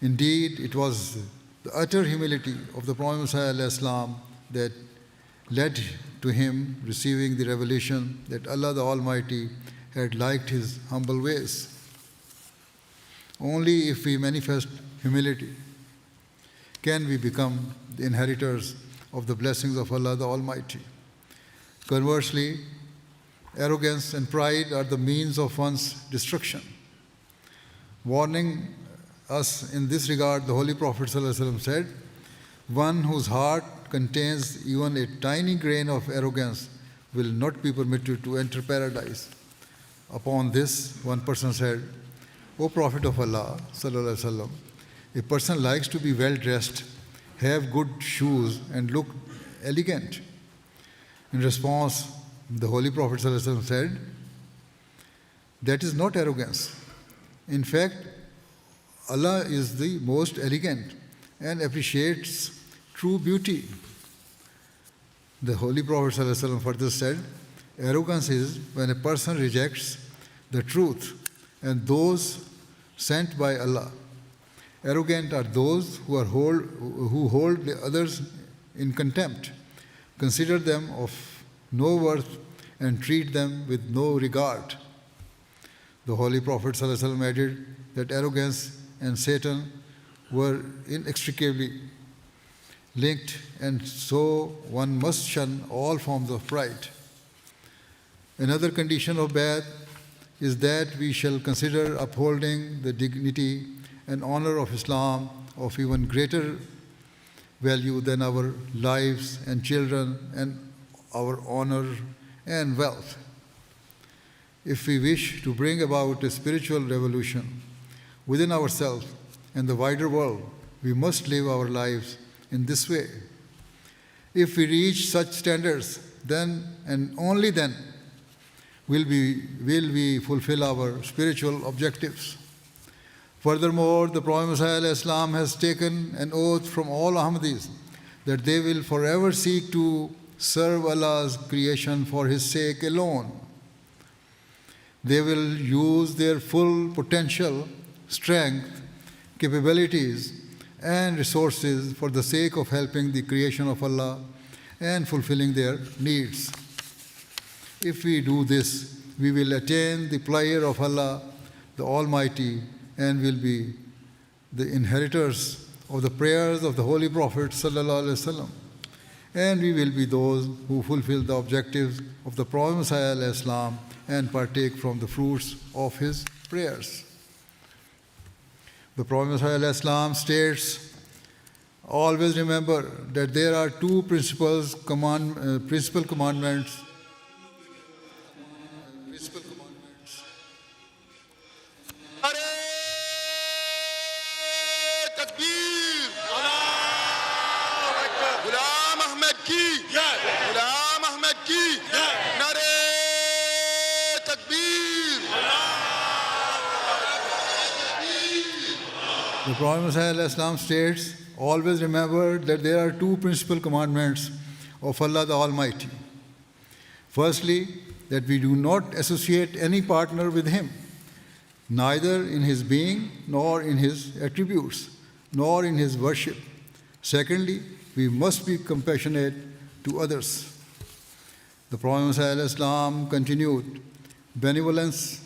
Indeed, it was the utter humility of the Prophet ﷺ that led to him receiving the revelation that Allah the Almighty had liked his humble ways. Only if we manifest humility can we become the inheritors of the blessings of Allah the Almighty. Conversely, arrogance and pride are the means of one's destruction. Warning us in this regard, the Holy Prophet ﷺ said, "One whose heart contains even a tiny grain of arrogance will not be permitted to enter paradise." Upon this, one person said, "O Prophet of Allah, sallallahu alaihi wasallam, a person likes to be well dressed, have good shoes, and look elegant." In response, the Holy Prophet sallallahu alaihi wasallam said, "That is not arrogance. In fact, Allah is the most elegant and appreciates true beauty." The Holy Prophet ﷺ further said, "Arrogance is when a person rejects the truth and those sent by Allah. Arrogant are those who hold the others in contempt, consider them of no worth, and treat them with no regard." The Holy Prophet ﷺ added that arrogance and Satan were inextricably linked, and so one must shun all forms of pride. Another condition of Bai'at is that we shall consider upholding the dignity and honor of Islam of even greater value than our lives and children and our honor and wealth. If we wish to bring about a spiritual revolution within ourselves and the wider world, we must live our lives in this way. If we reach such standards, then and only then will we fulfill our spiritual objectives. Furthermore, the Prophet Messiah Islam has taken an oath from all Ahmadis that they will forever seek to serve Allah's creation for His sake alone. They will use their full potential, strength, capabilities, and resources for the sake of helping the creation of Allah and fulfilling their needs. If we do this, we will attain the pleasure of Allah, the Almighty, and will be the inheritors of the prayers of the Holy Prophet ﷺ. And we will be those who fulfill the objectives of the Prophet Messiah Islam and partake from the fruits of his prayers. The Prophet Messiah Islam states, always remember that there are two principal commandments. The Prophet Islam states, always remember that there are two principal commandments of Allah the Almighty. Firstly, that we do not associate any partner with Him, neither in His being, nor in His attributes, nor in His worship. Secondly, we must be compassionate to others. The Prophet Islam continued, benevolence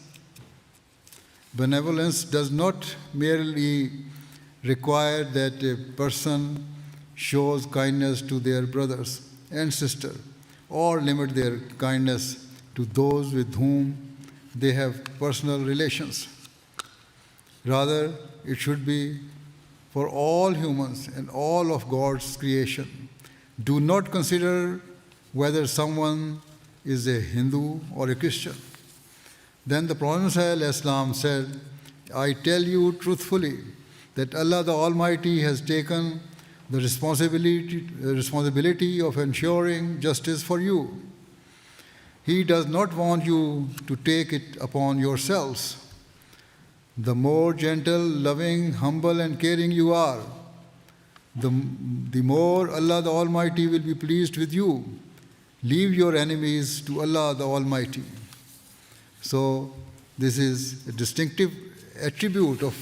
does not merely require that a person shows kindness to their brothers and sisters or limit their kindness to those with whom they have personal relations. Rather, it should be for all humans and all of God's creation. Do not consider whether someone is a Hindu or a Christian. Then the Prophet ﷺ said, I tell you truthfully that Allah the Almighty has taken the responsibility of ensuring justice for you. He does not want you to take it upon yourselves. The more gentle, loving, humble, and caring you are, the more Allah the Almighty will be pleased with you. Leave your enemies to Allah the Almighty. So, this is a distinctive attribute of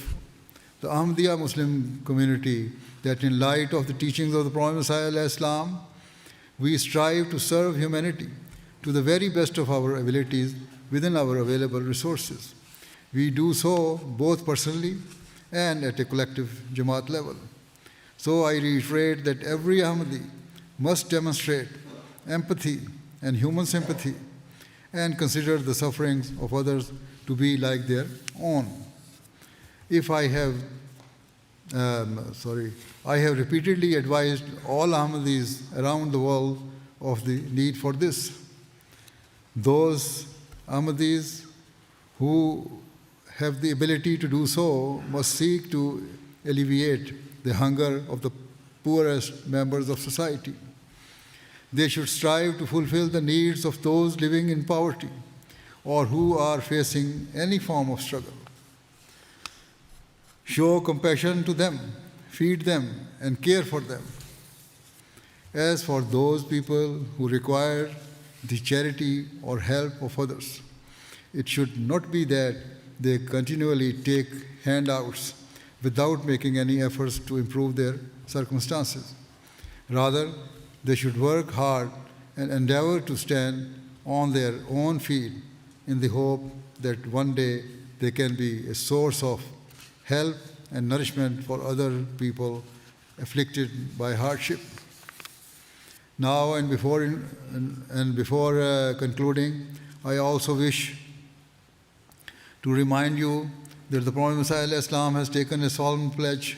the Ahmadiyya Muslim community, that in light of the teachings of the Prophet Messiah Islam, we strive to serve humanity to the very best of our abilities within our available resources. We do so both personally and at a collective Jamaat level. So I reiterate that every Ahmadi must demonstrate empathy and human sympathy and consider the sufferings of others to be like their own. I have repeatedly advised all Ahmadis around the world of the need for this. Those Ahmadis who have the ability to do so must seek to alleviate the hunger of the poorest members of society. They should strive to fulfill the needs of those living in poverty or who are facing any form of struggle. Show compassion to them, feed them, and care for them. As for those people who require the charity or help of others, it should not be that they continually take handouts without making any efforts to improve their circumstances. Rather, they should work hard and endeavor to stand on their own feet in the hope that one day they can be a source of help and nourishment for other people afflicted by hardship. Now and before concluding, I also wish to remind you that the Prophet Messiah ﷺ has taken a solemn pledge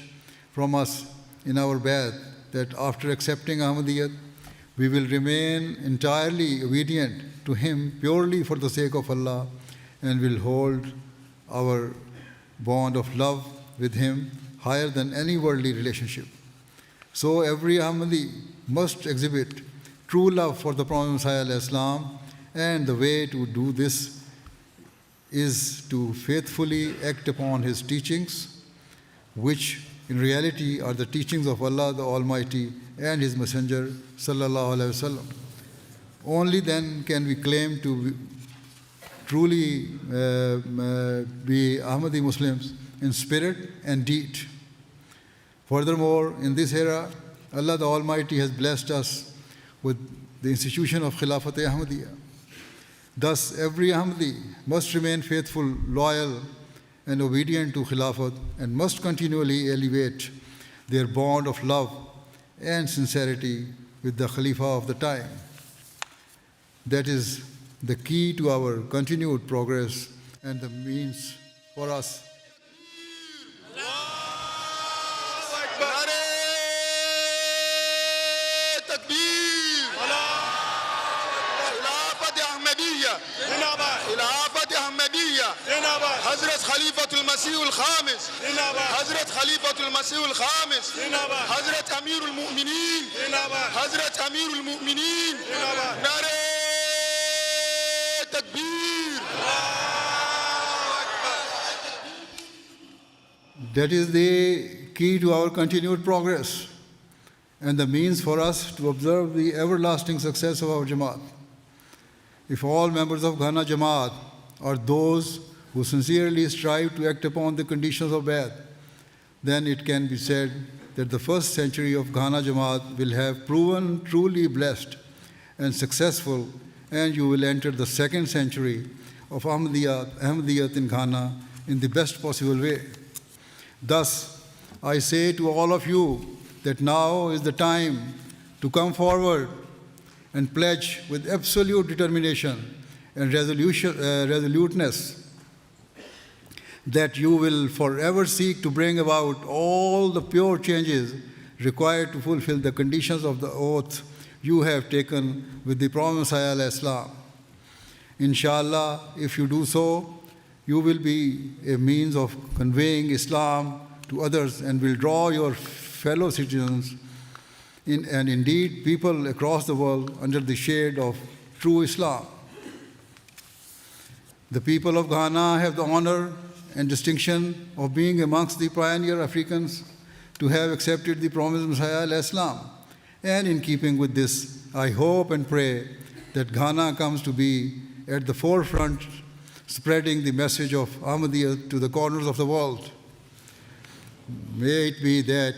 from us in our Bai'at that after accepting Ahmadiyya, we will remain entirely obedient to him purely for the sake of Allah and will hold our bond of love with him higher than any worldly relationship. So every Ahmadi must exhibit true love for the Prophet Messiah ﷺ, and the way to do this is to faithfully act upon his teachings, which in reality are the teachings of Allah the Almighty and his Messenger sallallahu alaihi wasallam. Only then can we claim to truly be Ahmadi Muslims in spirit and deed. Furthermore, in this era, Allah the Almighty has blessed us with the institution of Khilafat Ahmadiyya. Thus, every Ahmadi must remain faithful, loyal, and obedient to Khilafat and must continually elevate their bond of love and sincerity with the Khalifa of the time. That is the key to our continued progress and the means for us. Hazrat Khalifatul Masihul Khamis, Hazrat Khalifatul Masihul Khamis, Hazrat Amirul Mu'mineen, Hazrat Amirul Mu'mineen, Nare Takbir. That is the key to our continued progress and the means for us to observe the everlasting success of our Jamaat. If all members of Ghana Jamaat are those who sincerely strive to act upon the conditions of Bai'at, then it can be said that the first century of Ghana Jamaat will have proven truly blessed and successful, and you will enter the second century of Ahmadiyyat in Ghana in the best possible way. Thus, I say to all of you that now is the time to come forward and pledge with absolute determination and resoluteness that you will forever seek to bring about all the pure changes required to fulfill the conditions of the oath you have taken with the Prophet Messiah ﷺ. Inshallah, if you do so, you will be a means of conveying Islam to others and will draw your fellow citizens and indeed people across the world under the shade of true Islam. The people of Ghana have the honor and distinction of being amongst the pioneer Africans to have accepted the promised Messiah al-Islam. And in keeping with this, I hope and pray that Ghana comes to be at the forefront, spreading the message of Ahmadiyya to the corners of the world. May it be that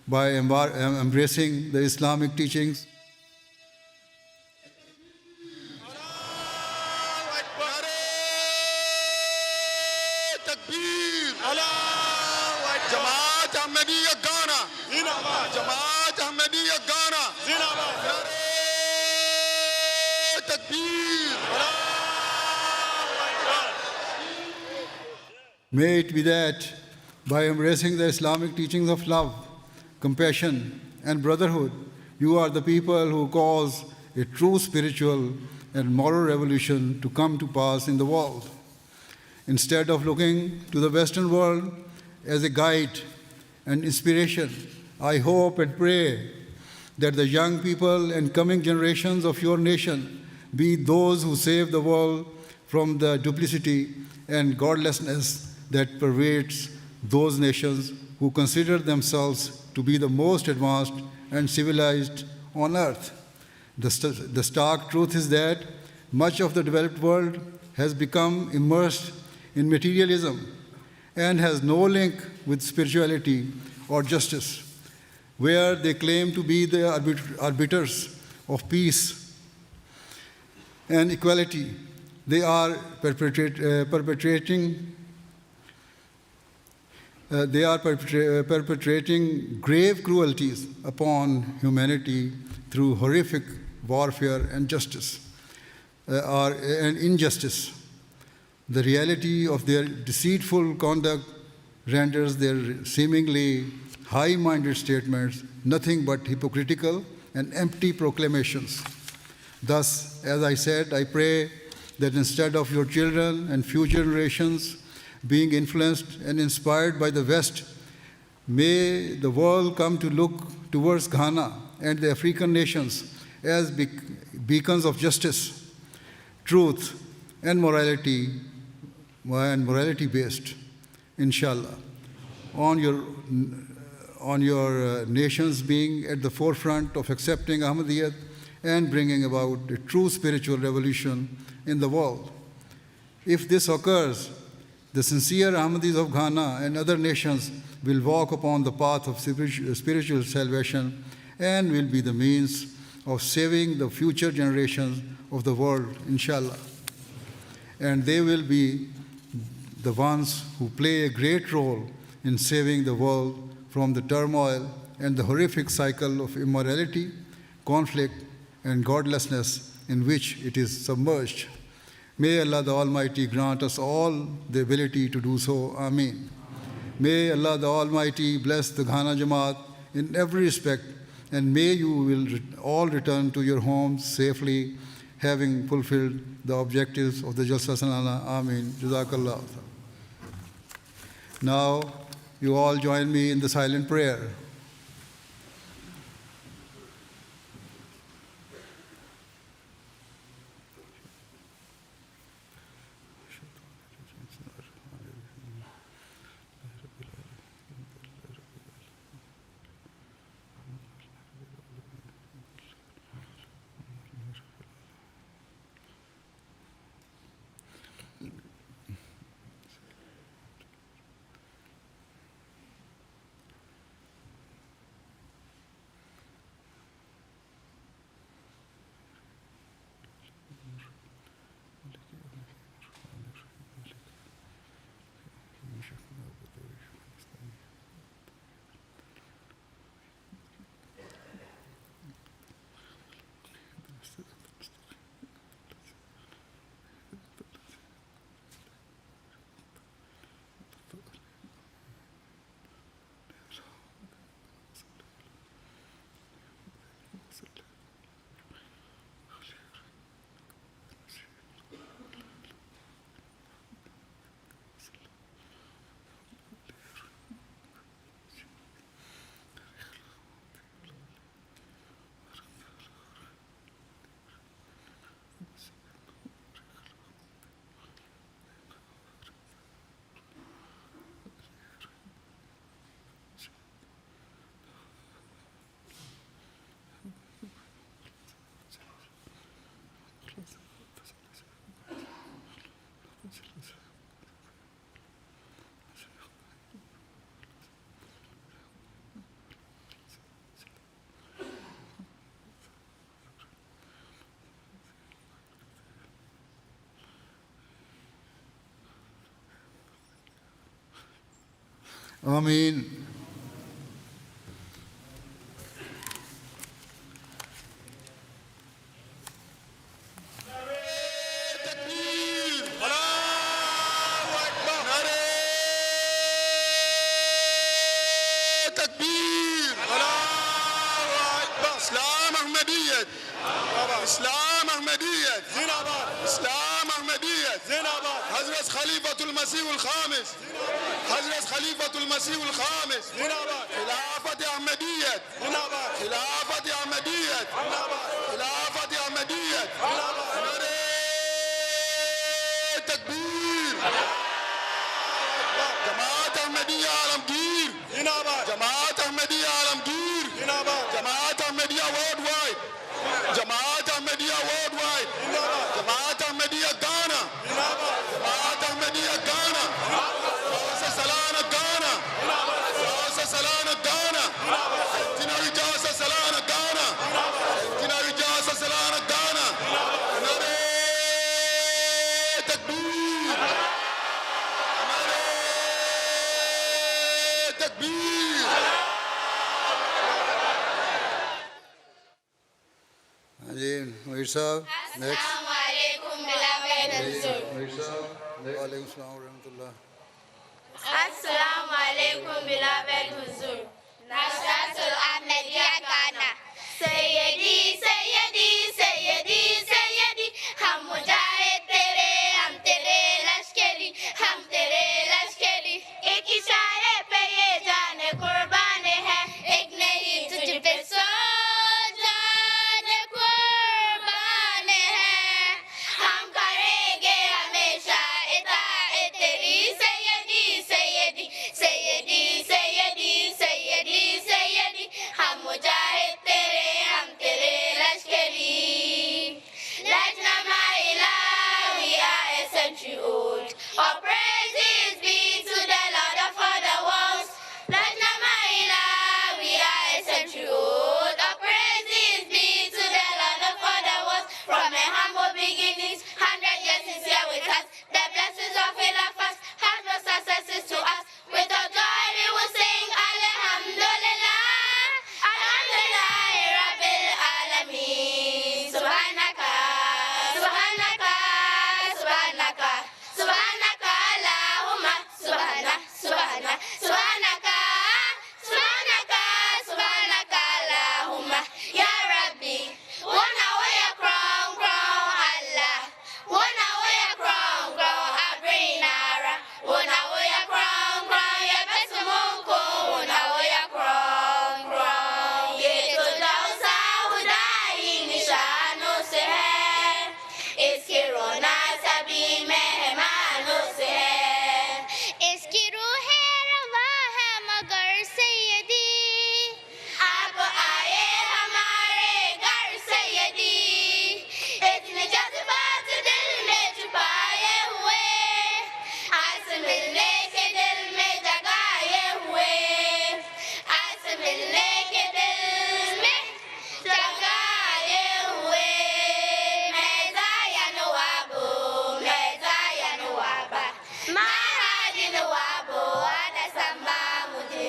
by embracing the Islamic teachings, may it be that by embracing the Islamic teachings of love, compassion, and brotherhood, you are the people who cause a true spiritual and moral revolution to come to pass in the world. Instead of looking to the Western world as a guide and inspiration, I hope and pray that the young people and coming generations of your nation be those who save the world from the duplicity and godlessness that pervades those nations who consider themselves to be the most advanced and civilized on earth. The stark truth is that much of the developed world has become immersed in materialism and has no link with spirituality or justice. Where they claim to be the arbiters of peace and equality, they are perpetrating grave cruelties upon humanity through horrific warfare and justice. and injustice. The reality of their deceitful conduct renders their seemingly high-minded statements nothing but hypocritical and empty proclamations. Thus, as I said, I pray that instead of your children and future generations being influenced and inspired by the West, may the world come to look towards Ghana and the African nations as beacons of justice, truth, and morality based, inshallah, on your nations being at the forefront of accepting Ahmadiyya and bringing about a true spiritual revolution in the world. If this occurs, the sincere Ahmadis of Ghana and other nations will walk upon the path of spiritual salvation and will be the means of saving the future generations of the world, inshallah. And they will be the ones who play a great role in saving the world from the turmoil and the horrific cycle of immorality, conflict, and godlessness in which it is submerged. May Allah the Almighty grant us all the ability to do so. Ameen. May Allah the Almighty bless the Ghana Jamaat in every respect, and may you will all return to your homes safely, having fulfilled the objectives of the Jalsa Salana. Ameen. Jazakallah. Now, you all join me in the silent prayer. Ameen. اسلام احمدیت زندہباد اسلام احمدیت زندہباد حضرت خلیفۃ المسیح الخامس حضرت خلیفۃ المسیح الخامس زندہباد خلافت احمدیت زندہباد خلافت احمدیت زندہباد خلافت احمدیت زندہباد نعرہ تکبیر جماعت احمدیہ عالمگیر زندہباد جماعت احمدیہ عالمگیر زندہباد جماعت احمدیہ ورلڈ وائڈ جماعت احمدیہ ورلڈ وائڈ جماعت احمدیہ گانا جماعت احمدیہ گانا جلسہ سالانہ گانا جلسہ سالانہ گانا سینٹینری جلسہ سالانہ گانا سینٹینری جلسہ سالانہ گانا نعرہ تکبیر نعرہ تکبیر. Mohir Sahib, next. Assalamu alaikum Walaikum salam wa rahmatullah. Assalamu alaikum, beloved Huzur. Nashratul Ahmadiyya Ghana. Sayyidi, Sayyidi, Sayyidi, Sayyidi. Hum mujahid tere, hum tere lashkari, hum tere lashkari. Ek ishare pe ye jaane qurban hai, ek nahi tujh pe so jaane qurban hai. Hum karenge hamesha itaat teri. Sayyidi, Sayyidi, Sayyidi, Sayyidi, Sayyidi, Sayyidi. Hum mujahid tere, hum tere lashkari. Lajna Maila, we are a century old. All praises be to the Lord of all the worlds. Lajna Maila, we are a century old. All praises be to the Lord of all the worlds. From a humble beginnings, 100 years is here with us. The blessings of Khilafat has no successes to us. With our joy we will sing Alhamdulillah, Alhamdulillah, Rabbil Alameen. Subhanaka, Subhanaka, Subhanaka, Subhanaka, Allahumma, Subhana, Subhana, Subhanaka, Subhanaka, Subhanaka, Allahumma, Ya Rabbi. One away a crown, crown, Allah. One away a crown, crown, Abrinara. One away a crown, crown, ya best monko. One away a crown, crown. Ye to Jalsa Salana nishano se hai. Iski rona sabi mehmano se hai. Iski ruh hai rawa hai magar sayyidi. आप आए हमारे घर सैयदी. इतने जज्बात दिल में छुपाए हुए, आज मिलने के दिल में जगाए हुए, आज मिलने के दिल में जगाए हुए. मैं जाया नवाबो, मैं जाया नवाबा, महाराज नवाबो आदा संबा मुझे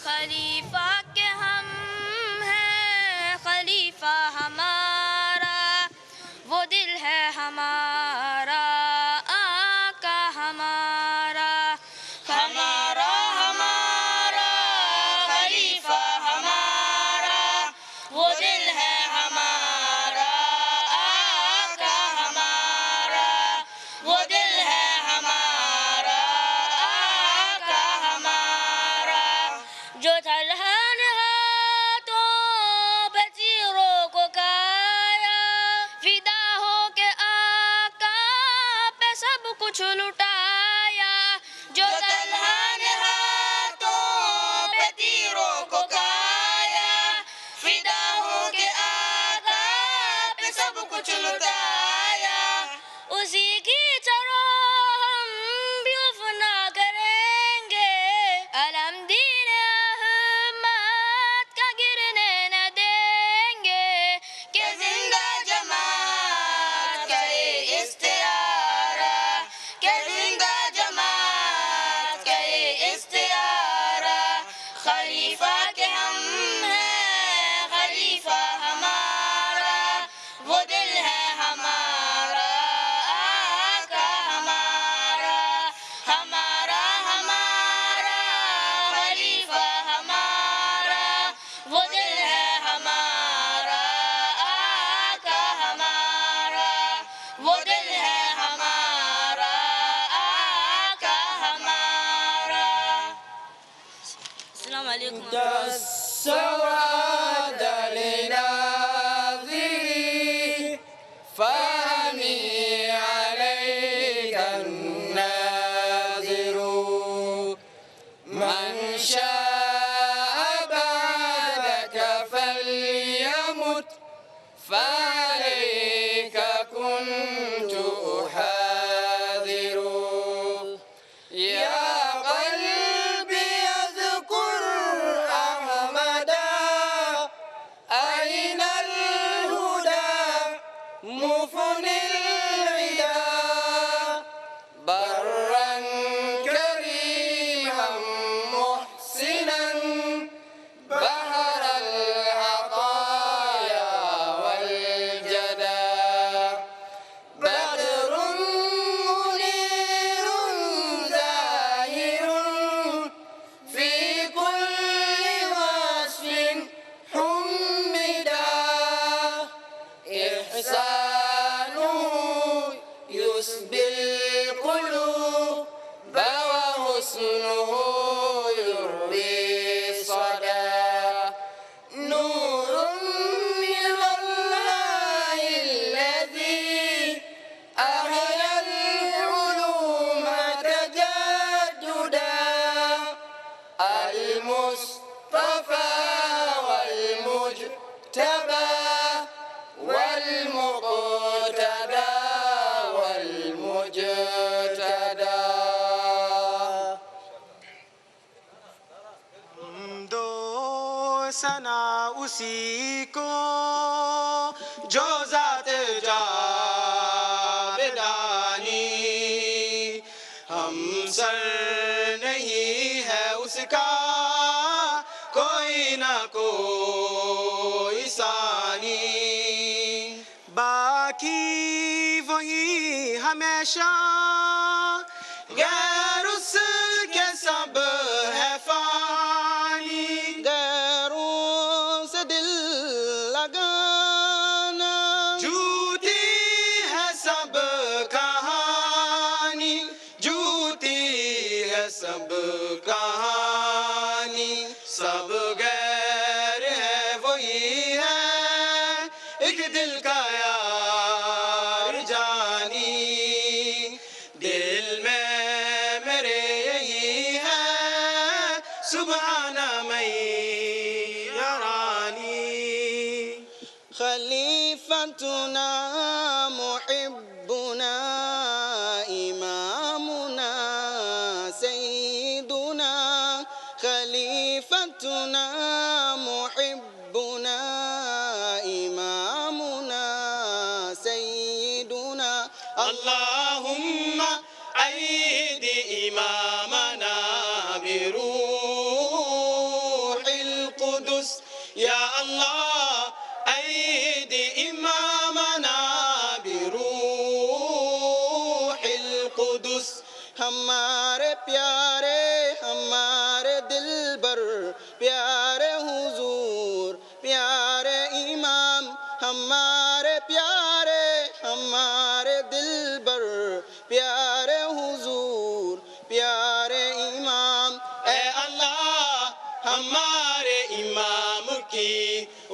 खलीफा के हम हैं, खलीफा हमारा, वो दिल है हमारा, आका हमारा. हमारा हमारा खलीफा हमारा, वो दिल है हमारा, आका हमारा, वो दिल है हमारा, आका हमारा. जो तलहन हाथों पे तीरों को खाया, फिदा हो के आका पे सब कुछ लुटाया. जो तलहन हाथों पे तीरों को खाया, फिदा हो के आका पे सब कुछ लुटाया. उसी की तरह हम भी वफा करेंगे, अलमदीन अहमद का गिरने न देंगे. कि जिंदा जमात का ये इस्तियारा, कि जिंदा जमात का ये इस्तियारा. खलीफा के हम हैं, खलीफा हमारा, वो दिल है हमारा, आका हमारा. हमारा हमारा खलीफा हमारा, वो दिल है हमारा, आका हमारा, वो दिल है हमारा, आका हमारा. अस्सलाम वालेकुम. سواد لناظري فهمي عليك الناظر. من شاء بعدك فليمت فعليك كنت أحاذر. بالقلوب وحسنه يروي الصدى نور من الله الذي أحيا العلوم تجددا المصطفى والمجتبى والمقتدى والمجتدى दो सना उसी को जो ज़ात जावेदानी हम सर नहीं है उसका कोई ना कोई सानी बाकी वही हमेशा गैर उसके सब है फानी गैरों से दिल लगाना झूठी है सब कहानी झूठी है सब कहानी सब गैर है वही है एक दिल का यार जानी दिल में मेरे यही है सुभाना मैया रानी खलीफतुना मुहिब्बुना इमामुना सय्यिदुना खलीफतुना मुहिब्बुना इमामुना सय्यिदुना अल्लाहुम्मा أيد إمامنا بروح القدس يا الله أيد إمامنا بروح القدس हमारे प्यारे हमारे दिलबर प्यारे हुजूर प्यारे इमाम हमारे प्यारे हमारे दिलबर प्यारे हुजूर प्यारे इमाम ए अल्लाह हमारे इमाम की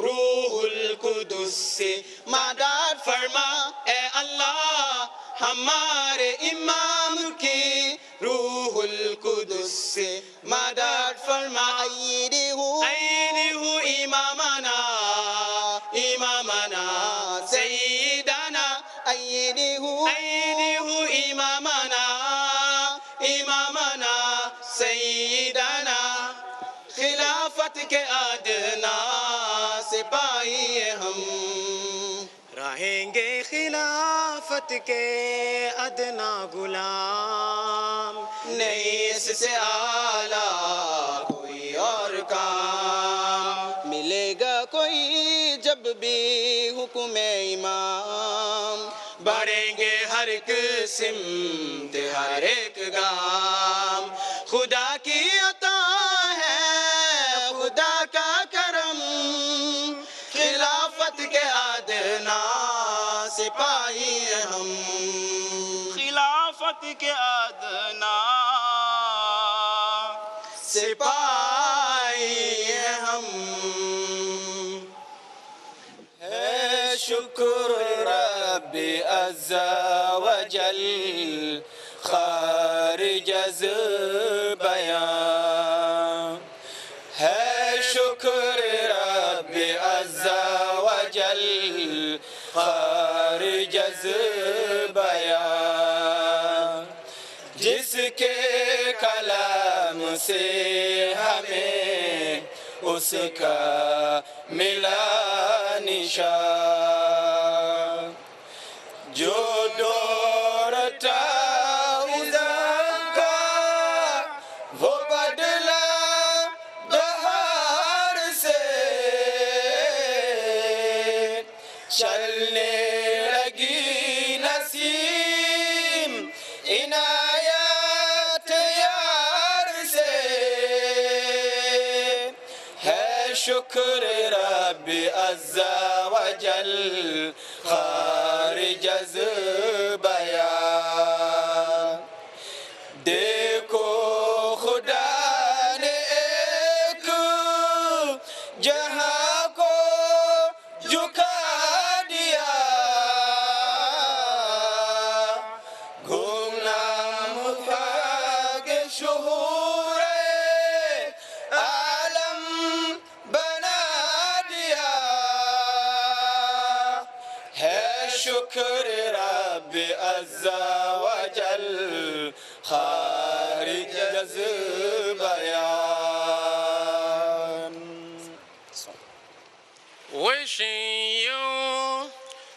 रूहुल कुदुस से मदद फरमा ए अल्लाह हमारे इमाम की रूहुल कुदुस से मदद फरमा अय्यिदहु इमामना इमामना सय्यिदना अय्यिदहु इमामना इमामना सय्यिदना खिलाफत के अदना सिपाही हम रहेंगे खिलाफत के अदना गुलाम नहीं इससे आला कोई और काम मिलेगा कोई जब भी हुक्म इमाम बढ़ेंगे हर एक सिमत हर एक गाम खुदा की अता है खुदा का करम खिलाफत के अदना सिपाही हम खिलाफत के अदना सिपाही हम है शुक्र रब्बी अज़्ज़ा वजल खारिज अज़ बयां है शुक्र रब्बी अज़्ज़ा वजल खारिज अज़ बयां जिसके कलाम से हमें उसका मिला निशान जो दौड़ता उज़का वो बदला बहार से चलने लगी नसीम इनायत यार से है शुक्र रब्बी अज़्ज़ा वजल खारिज अज़ बयां मशहूर आलम बना दिया है शुक्र रब अज़्ज़ा वजल खारिज अज़ बयान. Wishing you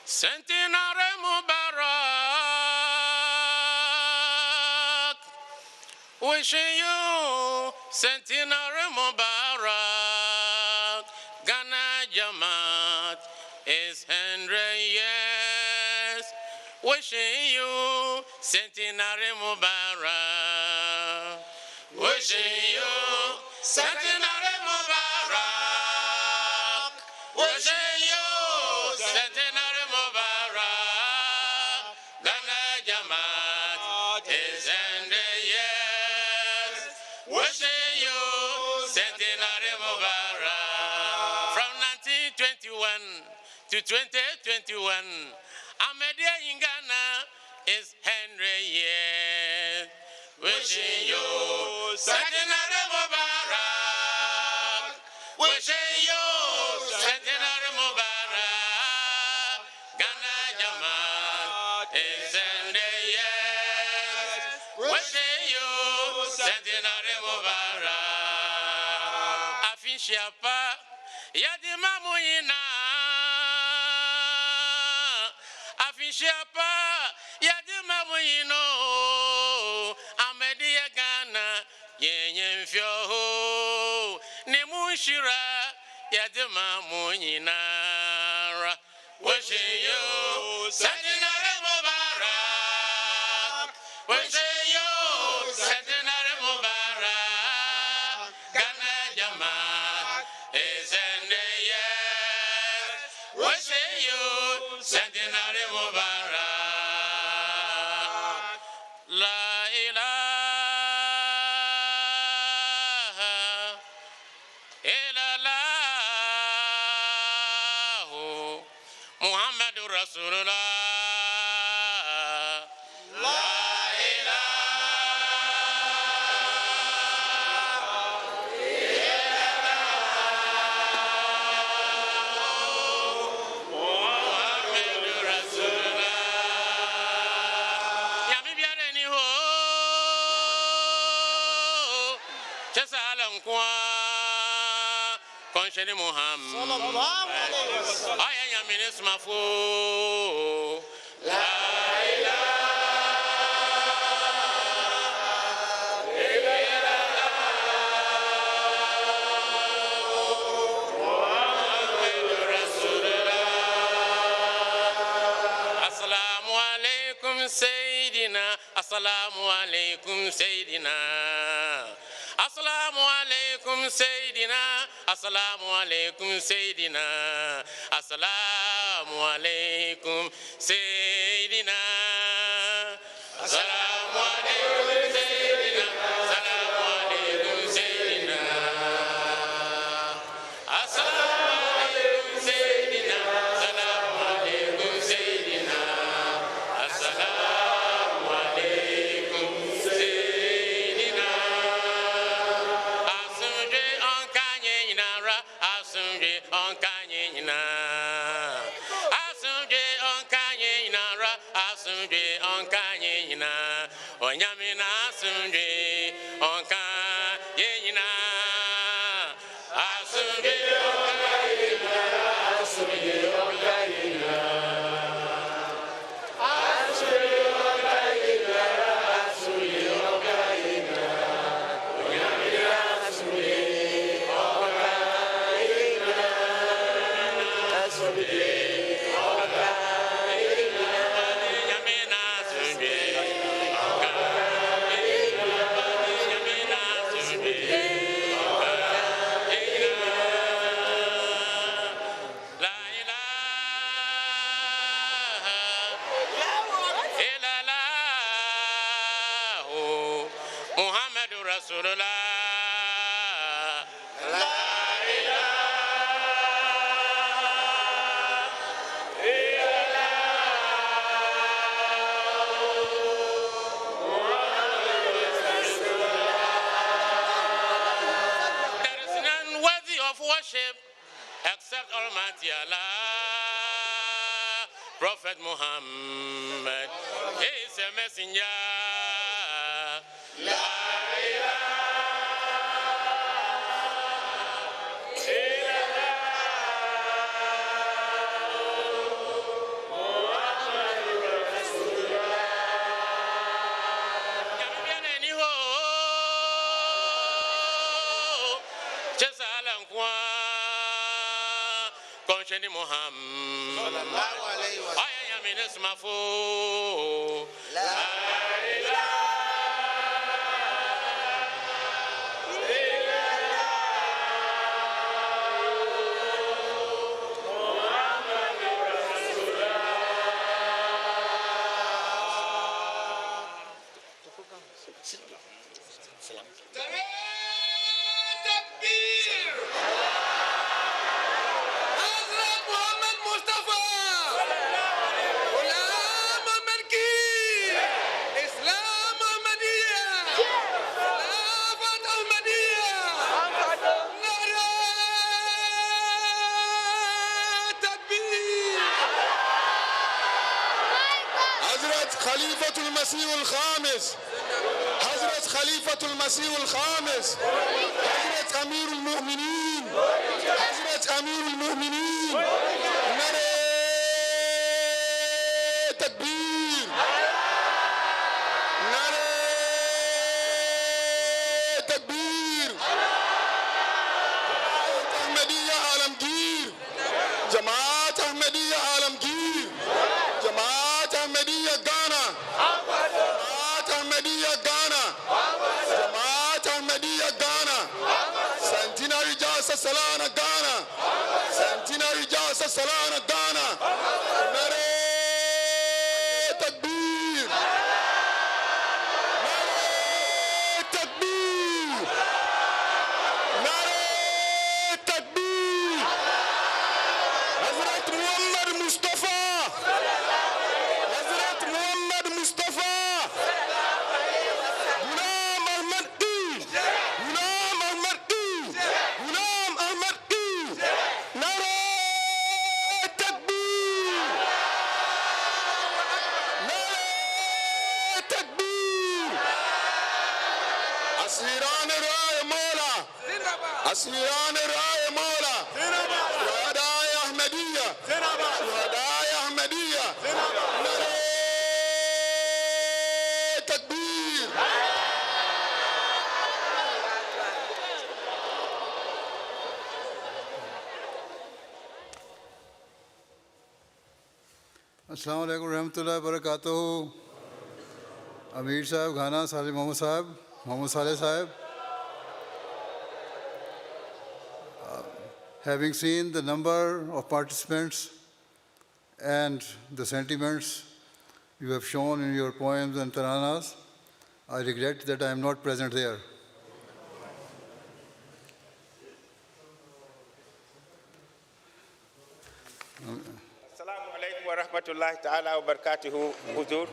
Centenary Mubarak. Wishing you Centenary Mubarak. Ghana Jamaat is 100 years. Wishing you Centenary Mubarak. Wishing you Centenary Mubarak. Wishing you Centenary Mubarak. Ghana Jamaat is 100 years. Wishing you Centenary Mubarak. From 1921 to 2021, Ahmadiyya in Ghana is 100 years. Wishing you Centenary Mubarak. Wishing you Centenary Mubarak. Ghana Jamaat is 100 years. Wishing you Centenary Mubarak. Afishiapa Yadima Muina. Afishiapa Yadima Muino. Ahmadiyya Ghana Yenyen Fyoho Nemushira Yadima Muinara. Wishing you Centenary Mubarak. Wishing you Centenary Mubarak. Ghana Jamaat is 100 years. Wishing you Centenary Mubarak. La ilaha illallah Muhammadur Rasulullah. La Muhammadur Rasulullah. Ya mi biare ni ho Chesalam kwa Konsheni Muhammad sallallahu alaihi wasallam. Aya ya minismafu. La Assalamu alaikum Sayyidina. Assalamu alaikum Sayyidina. Assalamu alaikum Sayyidina. Assalamu alaikum Sayyidina. Assalamu alaikum Sayyidina. Assalamu alaikum Sayyidina. Assalamu alaikum Sayyidina. Assalamu alaikum Sayyidina. Assalamu alaikum Sayyidina. Assalamu alaikum Sayyidina. Asumje on kanye inara. Asumje on kanye ina. Asumje on kanye inara. Asumje on kanye ina. Onyamina asumje on kanye ina. Asumje on kanye ina. Asumje on kanye ina. Asumje on kanye ina. Asumje on kanye ina. Onyamina asumje on kanye ina. Asumje on kanye ina. Onyamina asumje on kanye ina. Onyamina asumje on kanye ina. La ilaha illallah Muhammadur Rasulullah. La ilaha illallah accept Almighty Allah, Prophet Muhammad, he is a messenger. La Muhammad sallallahu alayhi wa sallam. Aya min ismafu la خليفة المسيح الخامس، حضرة خليفة المسيح الخامس، حضرة أمير المؤمنين، حضرة أمير المؤمنين، نرى تكبير، نرى تكبير، أحمدية عالمگیر، جماعت أحمدية عالمگیر، جماعت أحمدية غانا، جماعت أحمدية غانا، جماعت أحمدية غانا، Centenary Jalsa Salana Ghana, Centenary Jalsa Salana Ghana, Nare Takbir, Nare Takbir, Nare Takbir, Hazrat Muhammad Mustafa, Hazrat Muhammad Mustafa, Ghulam Ahmad Eid, Ghulam Ahmad Eid, Ghulam Ahmad Eid, Nare Takbir, Nare Takbir, Asliran Rai Mola, Asliran Rai Mola, Shuhadai Ahmadiyya, Shuhadai Ahmadiyya, Nare Takbir. Assalamu alaikum warahmatullahi wabarakatuh. Amir Sahib, Ghana, Salih Mohammed Sahib, Mohammed Saleh Sahib. Having seen the number of participants and the sentiments you have shown in your poems and taranas, I regret that I am not present there. Assalamu alaikum wa rahmatullahi ta'ala wa barakatuhu, Huzur.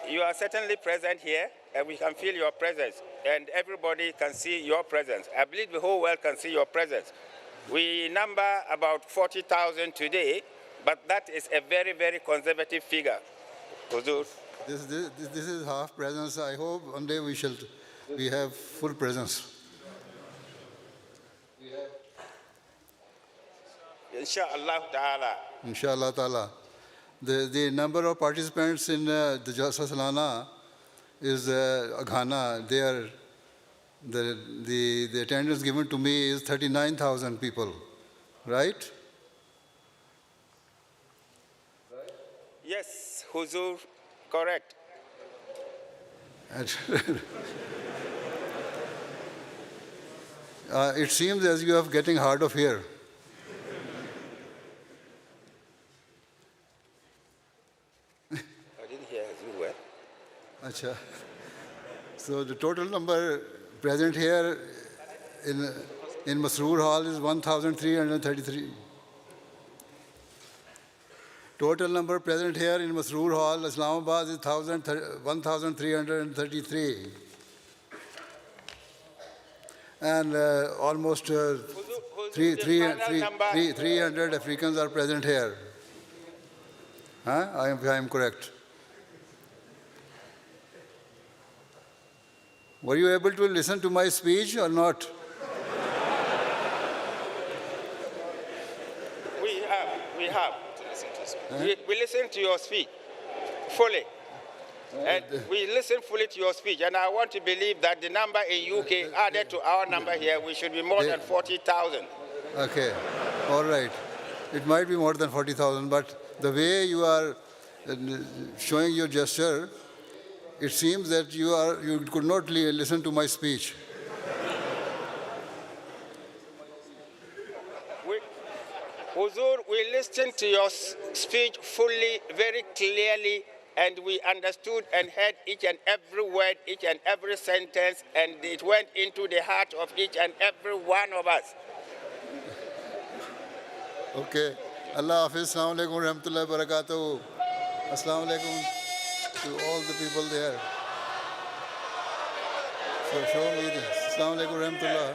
You are certainly present here, and we can feel your presence, and everybody can see your presence. I believe the whole world can see your presence. We number about 40,000 today, but that is a very, very conservative figure, Huzur. This is half presence. I hope one day we have full presence. Insha'Allah ta'ala. Inshallah ta'ala. The number of participants in the Jalsa Salana is Ghana. The attendance given to me is 39,000 people, right? Yes, Huzur, correct. It seems as you are getting hard of hear. I didn't hear Huzur well. Acha. So the total number present here in Masroor Hall is 1,333. Total number present here in Masroor Hall, Islamabad, is 1,333. And almost Huzur, 300 Africans are present here. Huh? I am correct. Were you able to listen to my speech or not? We have. We listen to your speech fully. And we listen fully to your speech. And I want to believe that the number in UK added to our number here, we should be more than 40,000. Okay, all right. It might be more than 40,000, but the way you are showing your gesture, it seems that you could not listen to my speech. Huzur, we listened to your speech fully, very clearly, and we understood and heard each and every word, each and every sentence, and it went into the heart of each and every one of us. Okay. Allah Hafiz. Assalamu alaikum warahmatullahi wabarakatuh. Assalamu alaikum to all the people there. So show me this. Assalamu alaikum warahmatullahi.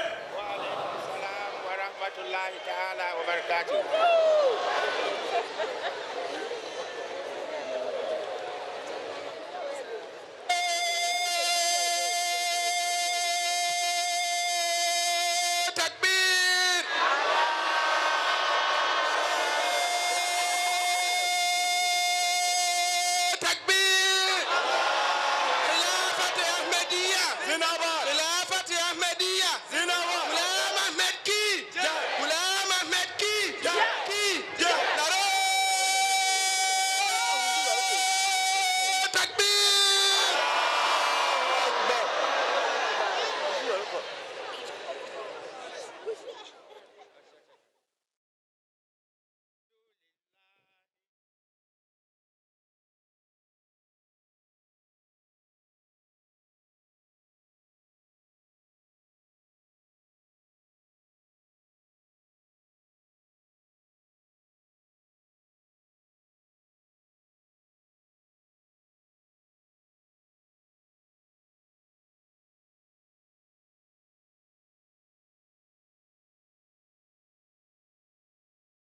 Wa alaikum salam wa rahmatullahi ta'ala wa barakatuh.